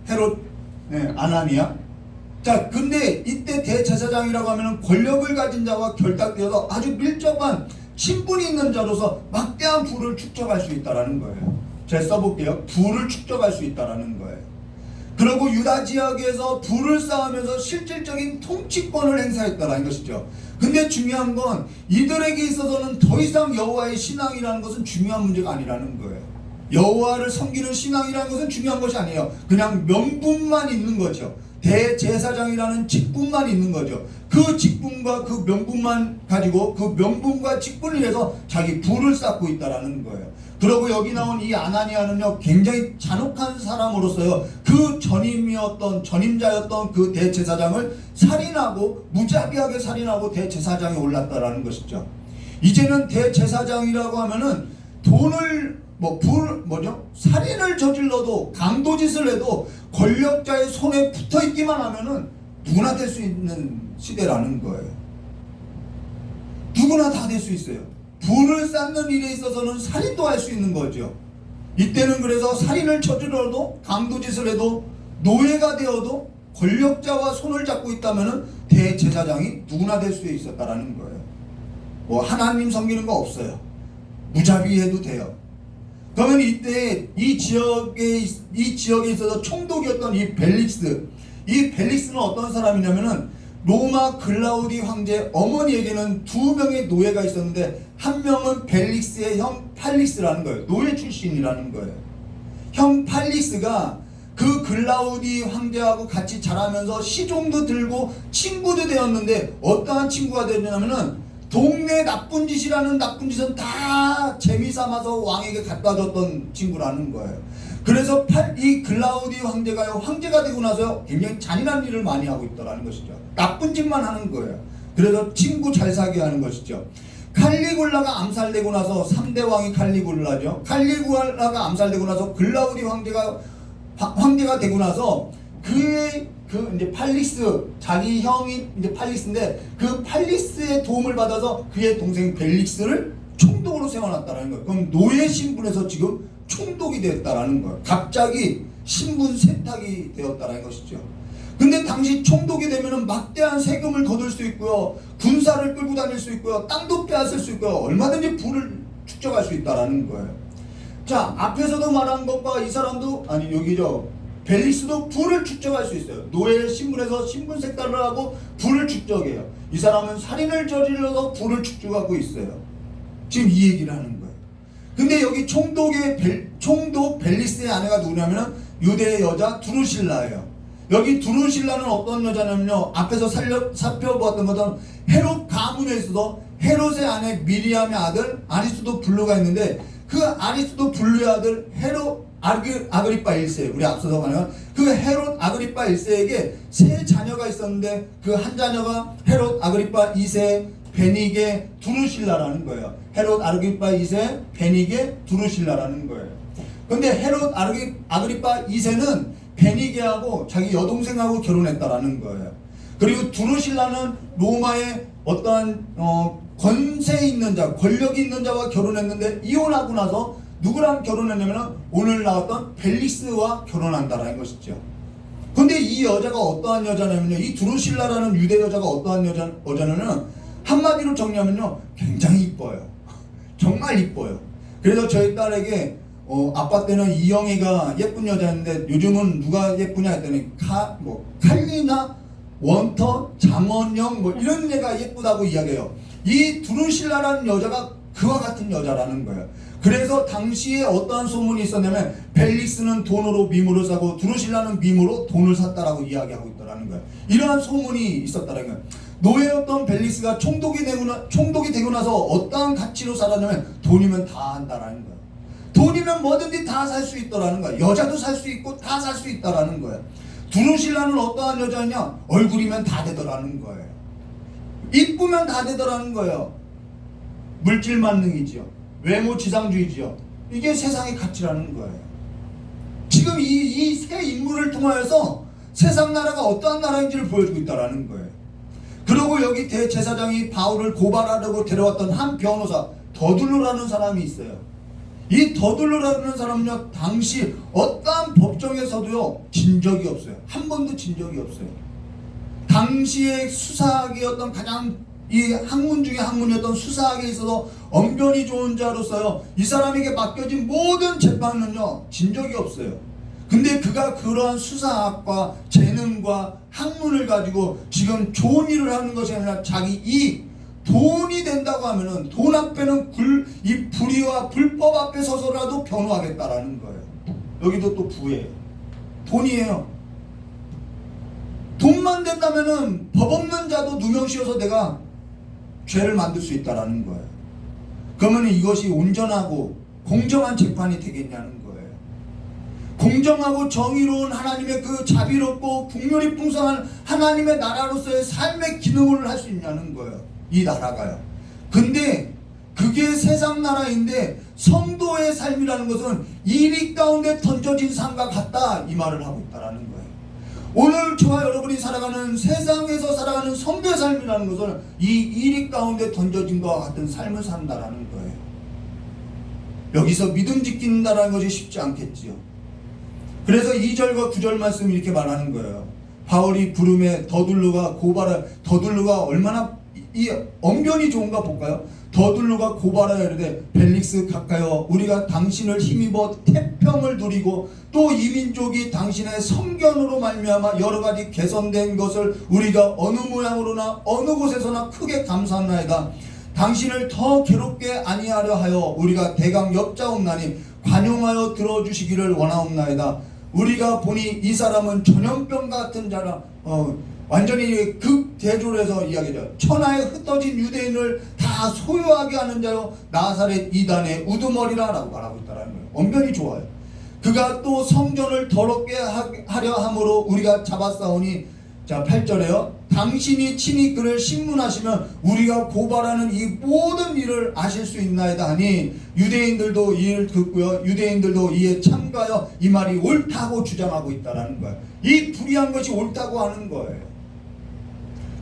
[SPEAKER 3] 헤롯 아나니아. 자, 근데 이때 대제사장이라고 하면은 권력을 가진 자와 결탁되어서 아주 밀접한 친분이 있는 자로서 막대한 부를 축적할 수 있다라는 거예요. 제가 써볼게요. 부를 축적할 수 있다라는 거예요. 그리고 유다 지역에서 부를 쌓으면서 실질적인 통치권을 행사했다라는 것이죠. 근데 중요한 건 이들에게 있어서는 더 이상 여호와의 신앙이라는 것은 중요한 문제가 아니라는 거예요. 여호와를 섬기는 신앙이라는 것은 중요한 것이 아니에요. 그냥 명분만 있는 거죠. 대제사장이라는 직분만 있는 거죠. 그 직분과 그 명분만 가지고 그 명분과 직분을 위해서 자기 부를 쌓고 있다라는 거예요. 그리고 여기 나온 이 아나니아는요, 굉장히 잔혹한 사람으로서요, 그 전임자였던 그 대제사장을 살인하고 무자비하게 살인하고 대제사장에 올랐다라는 것이죠. 이제는 대제사장이라고 하면은 돈을 살인을 저질러도 강도짓을 해도 권력자의 손에 붙어 있기만 하면은 누구나 될 수 있는 시대라는 거예요. 누구나 다 될 수 있어요. 부를 쌓는 일에 있어서는 살인도 할 수 있는 거죠. 이때는 그래서 살인을 저질러도 강도짓을 해도 노예가 되어도 권력자와 손을 잡고 있다면은 대제사장이 누구나 될 수 있었다라는 거예요. 뭐 하나님 섬기는 거 없어요. 무자비해도 돼요. 그러면 이때 이 지역에 있어서 총독이었던 이 벨릭스는 어떤 사람이냐면은 로마 글라우디 황제 어머니에게는 2명의 노예가 있었는데 한 명은 벨릭스의 형 팔릭스라는 거예요. 노예 출신이라는 거예요. 형 팔릭스가 그 글라우디 황제하고 같이 자라면서 시종도 들고 친구도 되었는데 어떠한 친구가 되냐면은 동네 나쁜 짓이라는 나쁜 짓은 다 재미삼아서 왕에게 갖다 줬던 친구라는 거예요. 그래서 이 글라우디 황제가요, 황제가 되고 나서 굉장히 잔인한 일을 많이 하고 있더라는 것이죠. 나쁜 짓만 하는 거예요. 그래서 친구 잘 사게 하는 것이죠. 칼리굴라가 암살되고 나서 3대 왕이 칼리굴라죠. 칼리굴라가 암살되고 나서 글라우디 황제가 되고 나서 이제 팔릭스, 자기 형이 이제 팔릭스인데 그 팔릭스의 도움을 받아서 그의 동생 벨릭스를 총독으로 세워놨다는 거예요. 그럼 노예 신분에서 지금 총독이 되었다라는 거예요. 갑자기 신분 세탁이 되었다는 것이죠. 근데 당시 총독이 되면은 막대한 세금을 거둘 수 있고요, 군사를 끌고 다닐 수 있고요, 땅도 빼앗을 수 있고요, 얼마든지 부를 축적할 수 있다라는 거예요. 자, 앞에서도 말한 것과 이 사람도 벨릭스도 부를 축적할 수 있어요. 노예 신분에서 신분 색달을 하고 부를 축적해요. 이 사람은 살인을 저질러서 부를 축적하고 있어요. 지금 이 얘기를 하는 거예요. 근데 여기 총독 벨릭스의 아내가 누구냐면 유대의 여자 두루실라예요. 여기 두루실라는 어떤 여자냐면요, 앞에서 살펴보았던 것처럼 헤롯 가문에 있어서 헤롯의 아내 미리암의 아들 아리스도 블루가 있는데 그 아리스도 블루의 아들 헤롯 아그리파 1세, 우리 앞서서 말한 그 헤롯 아그리파 1세에게 세 자녀가 있었는데 그 한 자녀가 헤롯 아그리파 2세 베니게 두루실라라는 거예요. 헤롯 아그리파 2세 베니게 두루실라라는 거예요. 근데 헤롯 아그리파 2세는 베니게하고 자기 여동생하고 결혼했다라는 거예요. 그리고 두루실라는 로마의 어떠한 권세 있는 자, 권력이 있는 자와 결혼했는데 이혼하고 나서 누구랑 결혼했냐면 오늘 나왔던 벨릭스와 결혼한다라는 것이죠. 근데 이 여자가 어떠한 여자냐면요, 이 두루실라라는 유대 여자가 어떠한 여자냐면 한마디로 정리하면요, 굉장히 이뻐요. 정말 이뻐요. 그래서 저희 딸에게 아빠 때는 이영애가 예쁜 여자였는데 요즘은 누가 예쁘냐 했더니 칼리나 원터 장원영 이런 애가 예쁘다고 이야기해요. 이 두루실라라는 여자가 그와 같은 여자라는 거예요. 그래서 당시에 어떠한 소문이 있었냐면 벨릭스는 돈으로 미물을 사고 두루실라는 미물로 돈을 샀다라고 이야기하고 있다라는 거예요. 이러한 소문이 있었다라는 거예요. 노예였던 벨릭스가 총독이 되고 나서 어떠한 가치로 살았냐면 돈이면 다 한다라는 거예요. 돈이면 뭐든지 다 살 수 있다라는 거예요. 여자도 살 수 있고 다 살 수 있다라는 거예요. 두루실라는 어떠한 여자냐? 얼굴이면 다 되더라는 거예요. 이쁘면 다 되더라는 거예요. 물질 만능이지요. 외모 지상주의지요. 이게 세상의 가치라는 거예요. 지금 이 세 인물을 통하여서 세상 나라가 어떠한 나라인지를 보여주고 있다라는 거예요. 그리고 여기 대제사장이 바울을 고발하려고 데려왔던 한 변호사 더둘로라는 사람이 있어요. 이 더둘로라는 사람은요, 당시 어떠한 법정에서도요 진 적이 없어요. 한 번도 진 적이 없어요. 당시의 수사학의 어떤 가장 이 학문 중에 학문이었던 수사학에 있어서 언변이 좋은 자로서요, 이 사람에게 맡겨진 모든 재판은요 진 적이 없어요. 근데 그가 그러한 수사학과 재능과 학문을 가지고 지금 좋은 일을 하는 것이 아니라 자기 이익, 돈이 된다고 하면은 돈 앞에는 이 불의와 불법 앞에 서서라도 변호하겠다라는 거예요. 여기도 또 부예요. 돈이에요. 돈만 된다면은 법 없는 자도 누명씌워서 내가 죄를 만들 수 있다라는 거예요. 그러면 이것이 온전하고 공정한 재판이 되겠냐는 거예요. 공정하고 정의로운 하나님의 그 자비롭고 국률이 풍성한 하나님의 나라로서의 삶의 기능을 할 수 있냐는 거예요. 이 나라가요. 근데 그게 세상 나라인데 성도의 삶이라는 것은 이익 가운데 던져진 삶과 같다, 이 말을 하고 있다라는 거예요. 오늘 저와 여러분이 살아가는 세상에서 살아가는 성도의 삶이라는 것은 이 이익 가운데 던져진 것과 같은 삶을 산다라는 거예요. 여기서 믿음 지킨다라는 것이 쉽지 않겠지요. 그래서 2절과 9절 말씀 이렇게 말하는 거예요. 바울이 부름에 더둘로가 얼마나 이 언변이 좋은가 볼까요? 더둘로가 고발하여 이르되 벨릭스 가까여 우리가 당신을 힘입어 태평을 누리고 또 이 민족이 당신의 성견으로 말미암아 여러가지 개선된 것을 우리가 어느 모양으로나 어느 곳에서나 크게 감사하나이다. 당신을 더 괴롭게 아니하려 하여 우리가 대강 엽자옵나니 관용하여 들어주시기를 원하옵나이다. 우리가 보니 이 사람은 전염병 같은 자라, 완전히 극대조해서 이야기죠. 천하에 흩어진 유대인을 다 소유하게 하는 자요 나사렛 이단의 우두머리라 라고 말하고 있다는 거예요. 언변이 좋아요. 그가 또 성전을 더럽게 하려 함으로 우리가 잡았사오니, 자 8절에요. 당신이 친히 그를 신문하시면 우리가 고발하는 이 모든 일을 아실 수 있나이다 하니 유대인들도 이를 듣고요, 유대인들도 이에 참가하여 이 말이 옳다고 주장하고 있다는 거예요. 이 불의한 것이 옳다고 하는 거예요.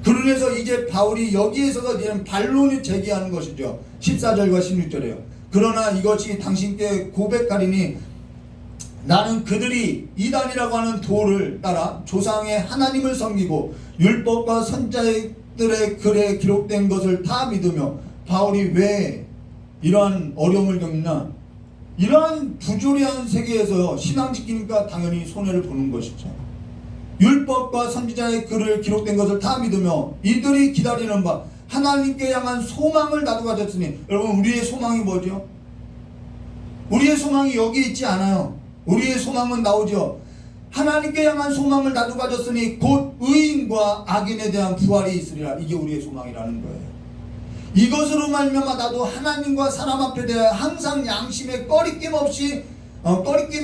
[SPEAKER 3] 그러면서 이제 바울이 여기에서 이제 반론을 제기하는 것이죠. 14절과 16절에요. 그러나 이것이 당신께 고백하리니 나는 그들이 이단이라고 하는 도를 따라 조상의 하나님을 섬기고 율법과 선자들의 글에 기록된 것을 다 믿으며, 바울이 왜 이러한 어려움을 겪나? 이러한 부조리한 세계에서 신앙 지키니까 당연히 손해를 보는 것이죠. 율법과 선지자의 글을 기록된 것을 다 믿으며 이들이 기다리는 바 하나님께 향한 소망을 나도 가졌으니, 여러분 우리의 소망이 뭐죠? 우리의 소망이 여기 있지 않아요. 우리의 소망은 나오죠. 하나님께 향한 소망을 나도 가졌으니 곧 의인과 악인에 대한 부활이 있으리라. 이게 우리의 소망이라는 거예요. 이것으로 말미암아 나도 하나님과 사람 앞에 대해 항상 양심에 꺼리낌이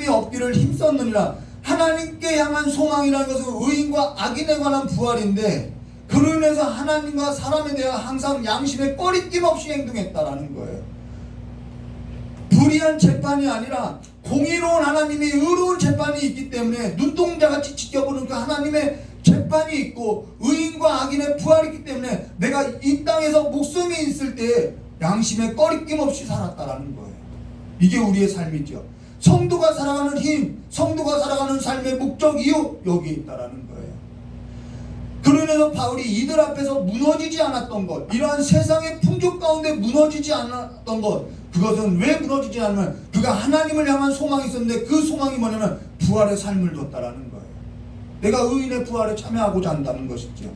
[SPEAKER 3] 없기를 힘썼느니라. 하나님께 향한 소망이라는 것은 의인과 악인에 관한 부활인데, 그로 인해서 하나님과 사람에 대해 항상 양심에 꺼리낌 없이 행동했다라는 거예요. 불의한 재판이 아니라 공의로운 하나님의 의로운 재판이 있기 때문에 눈동자같이 지켜보는 그 하나님의 재판이 있고 의인과 악인의 부활이 있기 때문에 내가 이 땅에서 목숨이 있을 때 양심에 꺼리낌 없이 살았다라는 거예요. 이게 우리의 삶이죠. 성도가 살아가는 힘, 성도가 살아가는 삶의 목적, 이유, 여기에 있다라는 거예요. 그러면서 바울이 이들 앞에서 무너지지 않았던 것, 이러한 세상의 풍족 가운데 무너지지 않았던 것, 그것은 왜 무너지지 않으면 그가 하나님을 향한 소망이 있었는데 그 소망이 뭐냐면 부활의 삶을 뒀다라는 거예요. 내가 의인의 부활에 참여하고자 한다는 것이죠.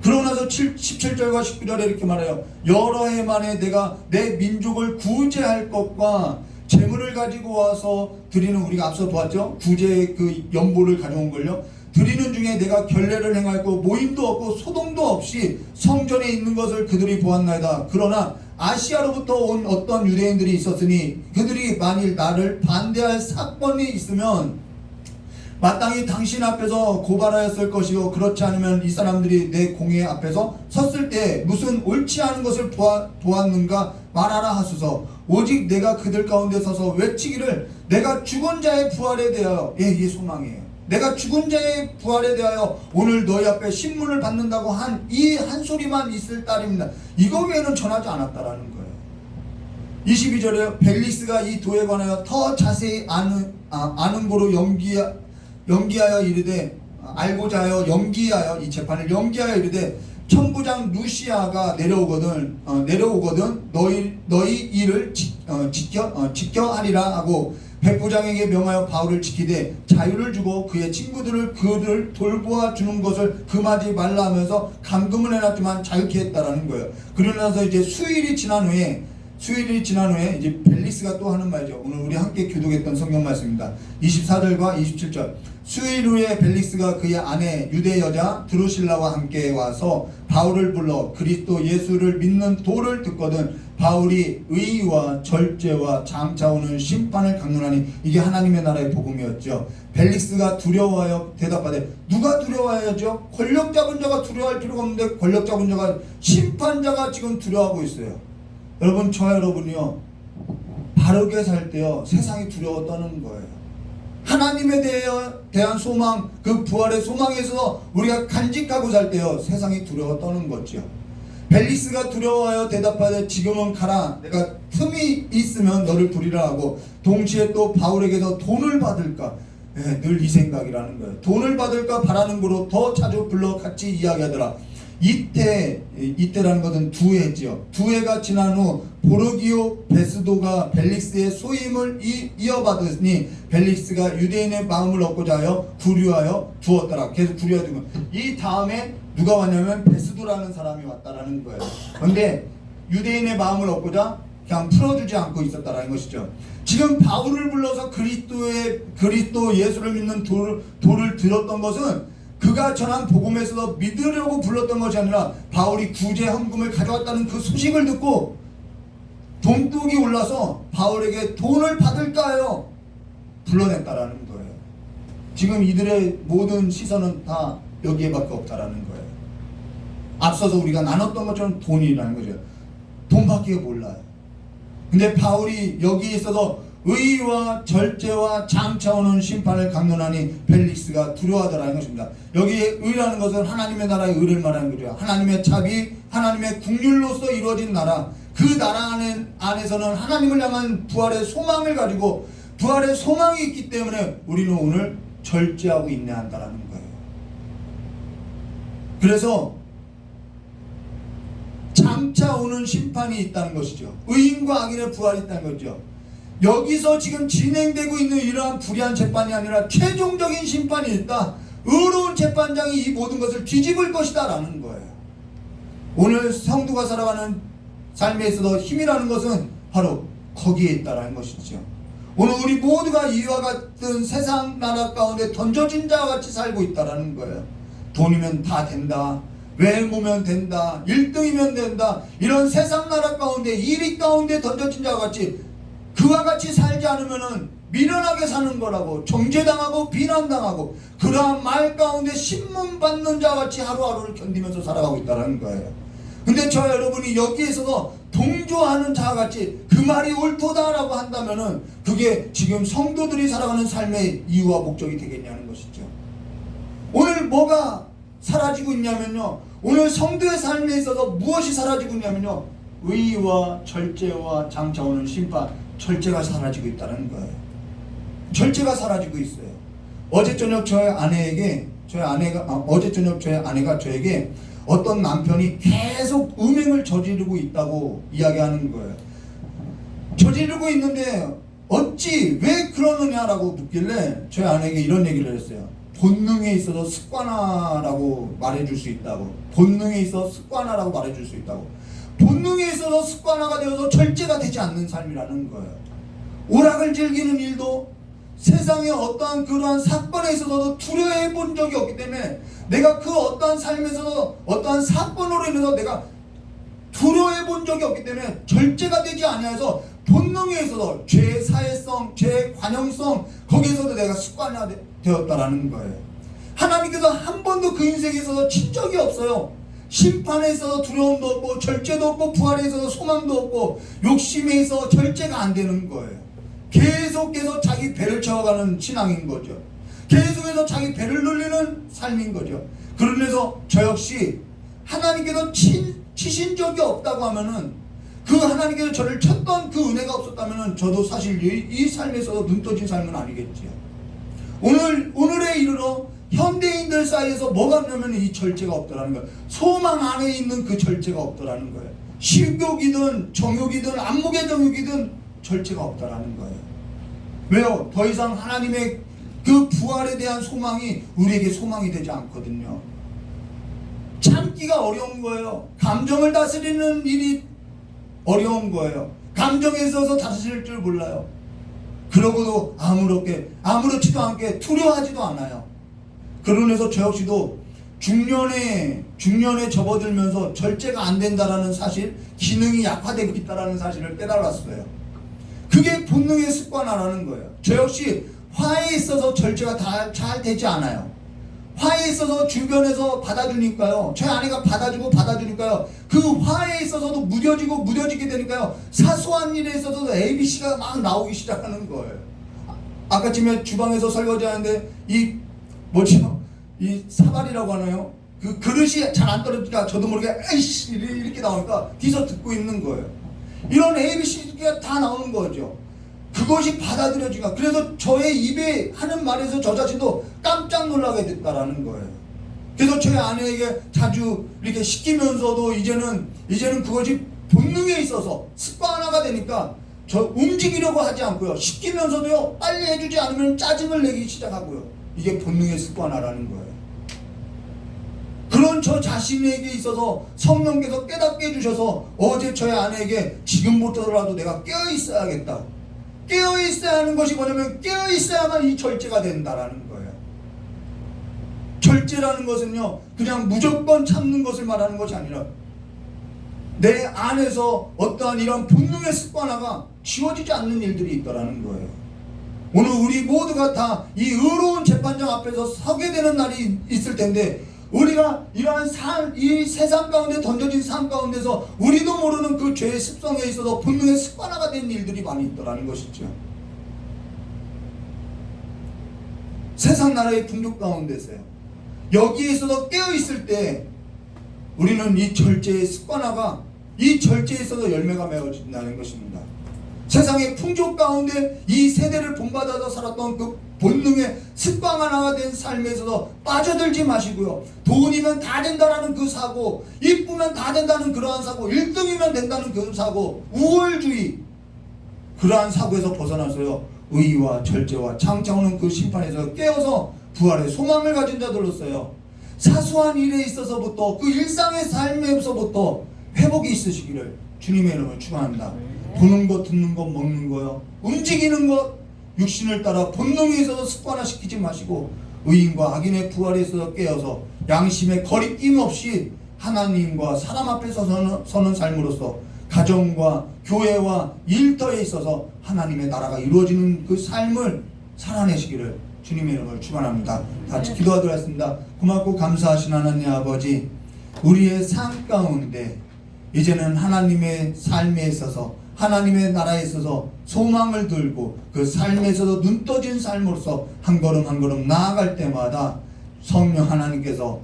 [SPEAKER 3] 그러고 나서 17절과 19절에 이렇게 말해요. 여러 해 만에 내가 내 민족을 구제할 것과 재물을 가지고 와서 드리는, 우리가 앞서 보았죠. 구제의 그 연보를 가져온 걸요. 드리는 중에 내가 결례를 행하였고 모임도 없고 소동도 없이 성전에 있는 것을 그들이 보았나이다. 그러나 아시아로부터 온 어떤 유대인들이 있었으니 그들이 만일 나를 반대할 사건이 있으면 마땅히 당신 앞에서 고발하였을 것이요, 그렇지 않으면 이 사람들이 내 공회 앞에서 섰을 때 무슨 옳지 않은 것을 보았는가 말하라 하소서. 오직 내가 그들 가운데 서서 외치기를 내가 죽은 자의 부활에 대하여, 이게 소망이에요. 내가 죽은 자의 부활에 대하여 오늘 너희 앞에 신문을 받는다고 한 이 한 소리만 있을 따름이다. 이거 외에는 전하지 않았다라는 거예요. 22절에 벨릭스가 이 도에 관하여 더 자세히 아는 고로 연기하여 이르되, 알고자 하여 연기하여, 이 재판을 연기하여 이르되 천부장 루시아가 내려오거든 너희 일을 지켜 하리라 하고 백부장에게 명하여 바울을 지키되 자유를 주고 그의 친구들을 그를 돌보아 주는 것을 금하지 말라 하면서 감금을 해놨지만 자유케 했다라는 거예요. 그러고 나서 이제 수일이 지난 후에 이제 벨리스가 또 하는 말이죠. 오늘 우리 함께 교독했던 성경 말씀입니다. 24절과 27절. 수일 후에 벨리스가 그의 아내 유대 여자 드루실라와 함께 와서 바울을 불러 그리스도 예수를 믿는 도를 듣거든 바울이 의와 절제와 장차 오는 심판을 강론하니 이게 하나님의 나라의 복음이었죠. 벨리스가 두려워하여 대답하되 누가 두려워해야죠? 권력 잡은 자가 두려워할 필요가 없는데 권력 잡은 자가 심판자가 지금 두려워하고 있어요. 여러분 저와 여러분이요 바르게 살 때요 세상이 두려워 떠는 거예요. 하나님에 대한 소망, 그 부활의 소망에서 우리가 간직하고 살 때요 세상이 두려워 떠는 거죠. 벨리스가 두려워하여 대답하되 지금은 가라. 내가 틈이 있으면 너를 부리라 하고 동시에 또 바울에게서 돈을 받을까? 늘 이 생각이라는 거예요. 돈을 받을까 바라는 거로 더 자주 불러 같이 이야기하더라. 이때라는 것은 두 해지요. 두 해가 지난 후 보르기오 베스도가 벨리스의 소임을 이어받으니 벨리스가 유대인의 마음을 얻고자 하여 구류하여 두었더라. 계속 구류하여 두고 이 다음에 누가 왔냐면 베스도라는 사람이 왔다라는 거예요. 그런데 유대인의 마음을 얻고자 그냥 풀어주지 않고 있었다라는 것이죠. 지금 바울을 불러서 그리스도 예수를 믿는 도를 들었던 것은 그가 전한 복음에서 믿으려고 불렀던 것이 아니라 바울이 구제 헌금을 가져왔다는 그 소식을 듣고 돈독이 올라서 바울에게 돈을 받을까요? 불러냈다라는 거예요. 지금 이들의 모든 시선은 다 여기에밖에 없다라는 거예요. 앞서서 우리가 나눴던 것처럼 돈이라는 거죠. 돈밖에 몰라요. 근데 바울이 여기에 있어서 의와 절제와 장차 오는 심판을 강론하니 벨리스가 두려워하더라는 것입니다. 여기에 의라는 것은 하나님의 나라의 의를 말하는 거죠. 하나님의 자비, 하나님의 국률로서 이루어진 나라, 그 나라 안에서는 하나님을 향한 부활의 소망을 가지고 부활의 소망이 있기 때문에 우리는 오늘 절제하고 인내한다라는 거예요. 그래서 장차 오는 심판이 있다는 것이죠. 의인과 악인의 부활이 있다는 거죠. 여기서 지금 진행되고 있는 이러한 불의한 재판이 아니라 최종적인 심판이 있다. 의로운 재판장이 이 모든 것을 뒤집을 것이다 라는 거예요. 오늘 성도가 살아가는 삶에 있어서 힘이라는 것은 바로 거기에 있다라는 것이죠. 오늘 우리 모두가 이와 같은 세상 나라 가운데 던져진 자와 같이 살고 있다라는 거예요. 돈이면 다 된다, 외모면 된다, 1등이면 된다, 이런 세상 나라 가운데 1위 가운데 던져진 자와 같이 그와 같이 살지 않으면은 미련하게 사는 거라고, 정죄당하고 비난당하고 그러한 말 가운데 신문받는 자와 같이 하루하루를 견디면서 살아가고 있다는 거예요. 근데 저 여러분이 여기에서 동조하는 자와 같이 그 말이 옳도다라고 한다면은 그게 지금 성도들이 살아가는 삶의 이유와 목적이 되겠냐는 것이죠. 오늘 뭐가 사라지고 있냐면요, 오늘 성도의 삶에 있어서 무엇이 사라지고 있냐면요, 의와 절제와 장차 오는 심판, 절제가 사라지고 있다는 거예요. 절제가 사라지고 있어요. 어제 저녁 저희 아내가 저에게 어떤 남편이 계속 음행을 저지르고 있다고 이야기하는 거예요. 저지르고 있는데 어찌 왜 그러느냐라고 묻길래 저희 아내에게 이런 얘기를 했어요. 본능에 있어서 습관화라고 말해줄 수 있다고. 본능에 있어서 습관화라고 말해줄 수 있다고. 본능에 있어서 습관화가 되어서 절제가 되지 않는 삶이라는 거예요. 오락을 즐기는 일도 세상의 어떠한 그러한 사건에 있어서도 두려워해 본 적이 없기 때문에 내가 그 어떠한 삶에서 어떠한 사건으로 인해서 내가 두려워해 본 적이 없기 때문에 절제가 되지 아니해서 본능에 있어서 죄의 사회성, 죄의 관용성, 거기에서도 내가 습관화되었다라는 거예요. 하나님께서 한 번도 그 인생에 있어서 친 적이 없어요. 심판에 있어서 두려움도 없고 절제도 없고 부활에 있어서 소망도 없고 욕심에 있어서 절제가 안 되는 거예요. 계속해서 자기 배를 채워가는 신앙인 거죠. 계속해서 자기 배를 늘리는 삶인 거죠. 그러면서 저 역시 하나님께서 치신 적이 없다고 하면은, 그 하나님께서 저를 쳤던 그 은혜가 없었다면은 저도 사실 이 삶에서 눈 떠진 삶은 아니겠지요. 오늘에 이르러 현대인들 사이에서 뭐가 없냐면 이 절제가 없더라는 거예요. 소망 안에 있는 그 절제가 없더라는 거예요. 실욕이든 정욕이든 안목의 정욕이든 절제가 없더라는 거예요. 왜요? 더 이상 하나님의 그 부활에 대한 소망이 우리에게 소망이 되지 않거든요. 참기가 어려운 거예요. 감정을 다스리는 일이 어려운 거예요. 감정에 있어서 다스릴 줄 몰라요. 그러고도 아무렇지도 않게 두려워하지도 않아요. 그러면서 저 역시도 중년에 접어들면서 절제가 안 된다라는 사실, 기능이 약화되고 있다라는 사실을 깨달았어요. 그게 본능의 습관화라는 거예요. 저 역시 화에 있어서 절제가 잘 되지 않아요. 화에 있어서 주변에서 받아주니까요. 제 아내가 받아주니까요. 그 화에 있어서도 무뎌지게 되니까요. 사소한 일에 있어서도 ABC가 막 나오기 시작하는 거예요. 아까쯤에 주방에서 설거지하는데 이 사발이라고 하나요? 그 그릇이 잘 안 떨어지니까 저도 모르게 에이씨 이렇게 나오니까 뒤에서 듣고 있는 거예요. 이런 ABC가 다 나오는 거죠. 그것이 받아들여지가. 그래서 저의 입에 하는 말에서 저 자신도 깜짝 놀라게 됐다라는 거예요. 그래서 저희 아내에게 자주 이렇게 시키면서도 이제는 그것이 본능에 있어서 습관화가 되니까 저 움직이려고 하지 않고요. 시키면서도요, 빨리 해주지 않으면 짜증을 내기 시작하고요. 이게 본능의 습관화라는 거예요. 그런 저 자신에게 있어서 성령께서 깨닫게 해주셔서 어제 저희 아내에게 지금부터라도 내가 깨어있어야겠다. 깨어있어야 하는 것이 뭐냐면 깨어있어야만 이 절제가 된다라는 거예요. 절제라는 것은요, 그냥 무조건 참는 것을 말하는 것이 아니라 내 안에서 어떠한 이런 본능의 습관화가 지워지지 않는 일들이 있다라는 거예요. 오늘 우리 모두가 다 이 의로운 재판장 앞에서 서게 되는 날이 있을 텐데, 우리가 이러한 이 세상 가운데 던져진 삶 가운데서 우리도 모르는 그 죄의 습성에 있어서 본능의 습관화가 된 일들이 많이 있더라는 것이죠. 세상 나라의 풍족 가운데서요. 여기에 있어서 깨어있을 때 우리는 이 절제의 습관화가 이 절제에 있어서 열매가 맺어진다는 것입니다. 세상의 풍족 가운데 이 세대를 본받아서 살았던 그 본능의 습관화가 된 삶에서도 빠져들지 마시고요. 돈이면 다 된다라는 그 사고, 이쁘면 다 된다는 그러한 사고, 1등이면 된다는 그 사고, 우월주의, 그러한 사고에서 벗어나서요, 의와 절제와 장차 오는 그 심판에서 깨어서 부활의 소망을 가진 자들로서요, 사소한 일에 있어서부터 그 일상의 삶에서부터 회복이 있으시기를 주님의 이름으로 축원합니다. 보는 것, 듣는 것, 먹는 거요, 움직이는 것, 육신을 따라 본능에 있어서 습관화시키지 마시고 의인과 악인의 부활에 있어서 깨어서 양심의 거리낌 없이 하나님과 사람 앞에 서는 삶으로서 가정과 교회와 일터에 있어서 하나님의 나라가 이루어지는 그 삶을 살아내시기를 주님의 이름으로 축원합니다. 같이 기도하도록 하겠습니다. 고맙고 감사하신 하나님 아버지, 우리의 삶 가운데 이제는 하나님의 삶에 있어서 하나님의 나라에 있어서 소망을 들고 그 삶에 있어서 눈 떠진 삶으로서 한 걸음 한 걸음 나아갈 때마다 성령 하나님께서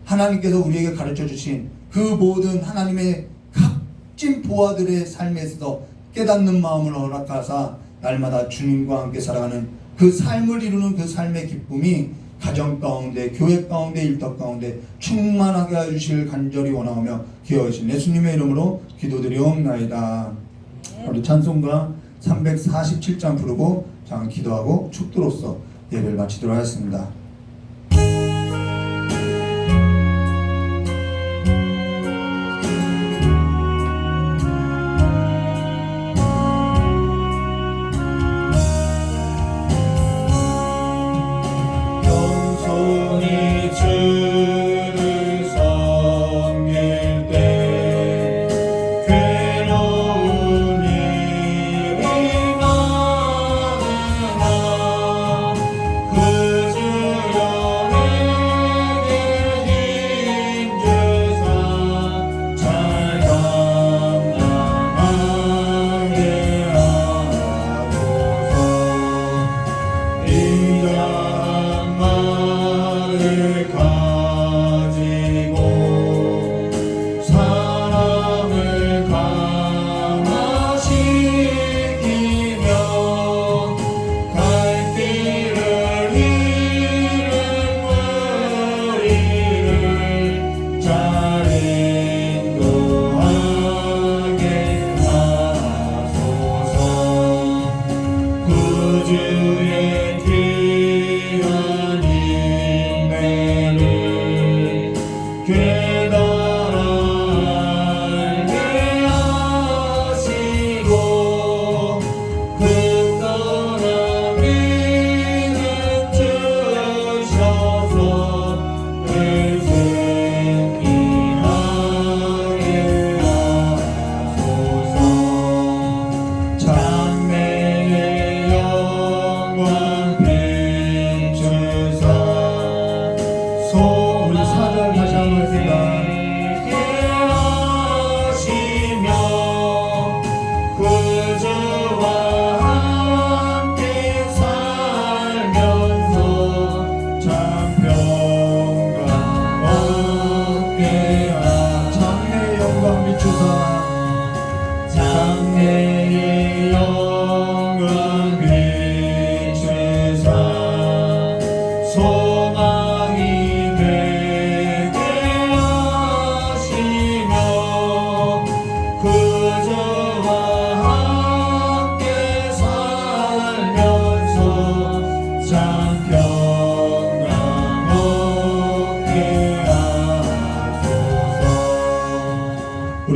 [SPEAKER 3] 우리에게 가르쳐 주신 그 모든 하나님의 값진 보아들의 삶에 있어서 깨닫는 마음을 허락하사 날마다 주님과 함께 살아가는 그 삶을 이루는 그 삶의 기쁨이 가정 가운데, 교회 가운데, 일터 가운데 충만하게 해주실 간절히 원하오며 기어하신 예수님의 이름으로 기도드리옵나이다. 우리 찬송가 347장 부르고 잠깐 기도하고 축도로서 예배를 마치도록 하겠습니다.
[SPEAKER 6] 겸손히 주를 섬길 때 괴로운 일이 많으나 그 주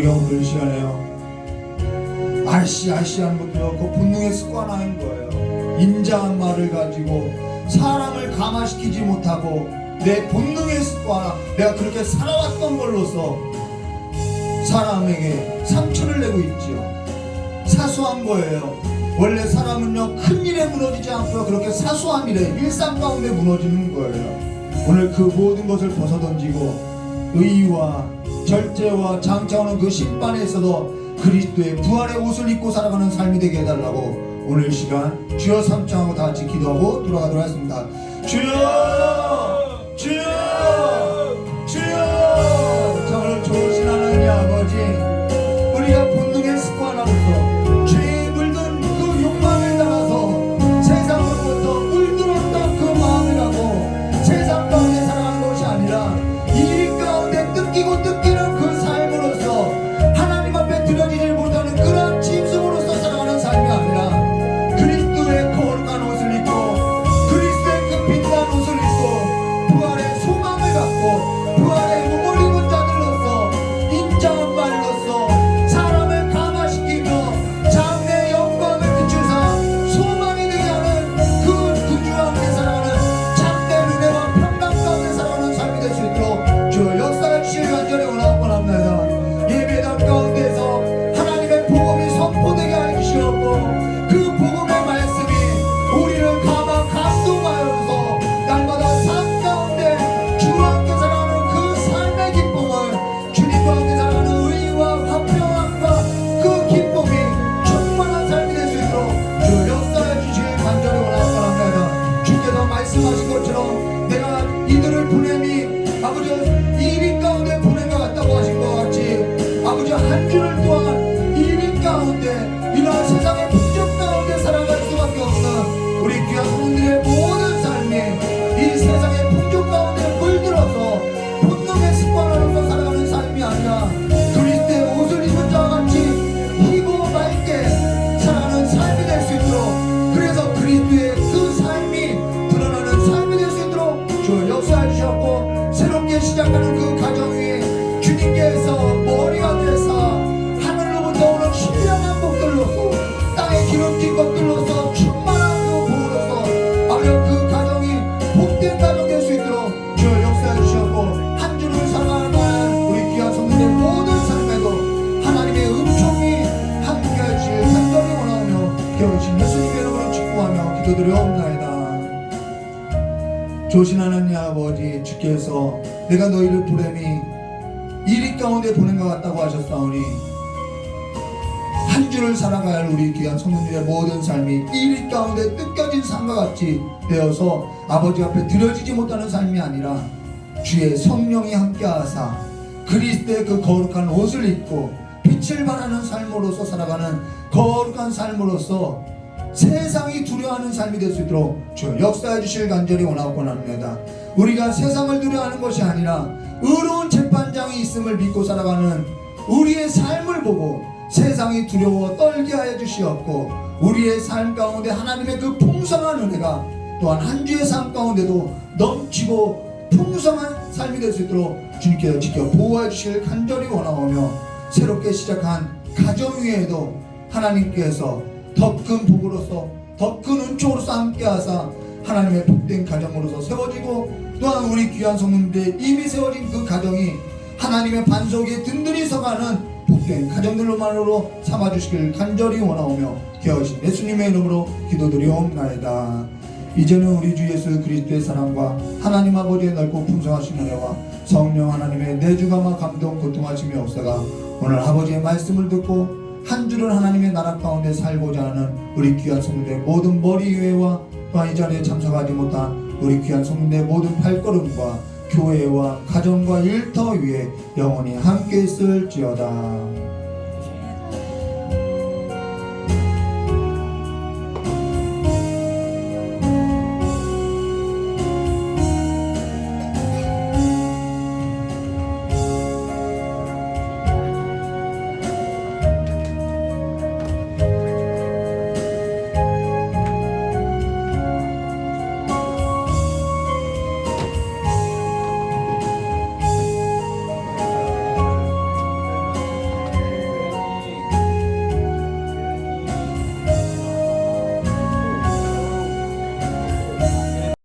[SPEAKER 3] 우리가 오늘 이 시간에요 아시한 것도요 그 본능의 습관화인 거예요. 인자한 말을 가지고 사람을 감화시키지 못하고 내 본능의 습관, 내가 그렇게 살아왔던 걸로서 사람에게 상처를 내고 있지요. 사소한 거예요. 원래 사람은요 큰 일에 무너지지 않고요 그렇게 사소한 일에 일상 가운데 무너지는 거예요. 오늘 그 모든 것을 벗어던지고 의와 절제와 장차오는 그 심판에 있어도 그리스도의 부활의 옷을 입고 살아가는 삶이 되게 해달라고 오늘 시간 주여 삼창하고 다 같이 기도하고 돌아가도록 하겠습니다. 주여 주여 주여. 자, 오늘 좋으신 하나님 아버지, 우리가 본능의 습관으로서 죄에 물든 그 욕망을 따라서 세상으로부터 물들었던 그 마음을 갖고 세상 가운데 살아가는 것이 아니라 이 가운데 뜯기는 그 삶으로서 하나님 앞에 드려지질 못하는 그런 짐승으로서 살아가는 삶이 아니라 그리스도의 거룩한 옷을 입고 그리스도의 그 빛난 옷을 입고 부활의 소망을 갖고 부활의 몸을 입은 자들로서 인자한 말로서 사람을 감화시키며 장래의 영광을 비추사 소망이 되게 하는 그 구주 가운데 살아가는 참된 은혜와 평강 가운데 살아가는 삶이 될 수 있도록 주여 역사해 주실 간절히 원합니다. 예배당 가운데서 하나님의 복음이 선포되게 해주시옵고 그 복음의 말씀이 우리를 감동하여서 날마다 삶 가운데 주와 함께 살아가는 그 삶의 기쁨을 주님과 함께 살아가는 의와 화평함과 그 기쁨이 충만한 삶이 될 수 있도록 주 역사해 주실 간절히 원합니다. 주께서 말씀하신 것처럼 내가 이들을 보냄이 아버지 이리 가운데 보냄과 같다고 하신 것 같이 아버지 한 주를 또한 이리 가운데 이러한 세상의 풍경 가운데 살아갈 수밖에 없는 우리 귀한 성도들의 모든 삶이 이 세상의 풍경 가운데 물들어서 본능의 습관으로서 살아가는 삶이 아니라 그리스도의 옷을 입은 자와 같이 희고 맑게 살아가는 삶이 될 수 있도록 그래서 그리스도의 그 삶이 드러나는 삶이 될 수 있도록 주 역사해 주셨고 새롭게 시작하는 그 가정 위에 주님께서 머리가 되사 하늘로부터 오는 신령한 복들로서 땅에 기름진 것들로서 충만한 그 복으로서 아버지 그 가정이 복된 가정 될 수 있도록 주 역사해 주셨고 한 주를 살아가는 우리 귀한 성도들 모든 삶에도 하나님의 은총이 함께해 주실 간절히 원하오며 겨우신 예수님의 이름으로 축복하며 기도드려옵나이다. 조신 하나님 아버지, 주께서 내가 너희를 부름이 이리 가운데 보낸 것 같다고 하셨사오니 한 주를 살아갈 우리 귀한 성도들의 모든 삶이 이리 가운데 뜯겨진 삶과 같이 되어서 아버지 앞에 드려지지 못하는 삶이 아니라 주의 성령이 함께하사 그리스도의 그 거룩한 옷을 입고 빛을 발하는 삶으로서 살아가는 거룩한 삶으로서 세상이 두려워하는 삶이 될 수 있도록 주 역사해 주실 간절히 원하옵곤 합니다. 우리가 세상을 두려워하는 것이 아니라 의로운 재판장이 있음을 믿고 살아가는 우리의 삶을 보고 세상이 두려워 떨게 하여 주시옵고 우리의 삶 가운데 하나님의 그 풍성한 은혜가 또한 한 주의 삶 가운데도 넘치고 풍성한 삶이 될 수 있도록 주님께서 지켜 보호해 주실 간절히 원하오며 새롭게 시작한 가정 위에도 하나님께서 더 큰 복으로서 더 큰 은총으로서 함께하사 하나님의 복된 가정으로서 세워지고 또한 우리 귀한 성도들 이미 세워진 그 가정이 하나님의 반석에 든든히 서가는 복된 가정들로만으로 삼아주시길 간절히 원하오며 기어오신 예수님의 이름으로 기도드리옵나이다. 이제는 우리 주 예수 그리스도의 사랑과 하나님 아버지의 넓고 풍성하신 은혜와 성령 하나님의 내주감화 감동 고통하심의 역사가 오늘 아버지의 말씀을 듣고 한 주를 하나님의 나라 가운데 살고자 하는 우리 귀한 성도들의 모든 머리 위에와 또한 이 자리에 참석하지 못한 우리 귀한 성도들의 모든 발걸음과 교회와 가정과 일터 위에 영원히 함께 있을지어다.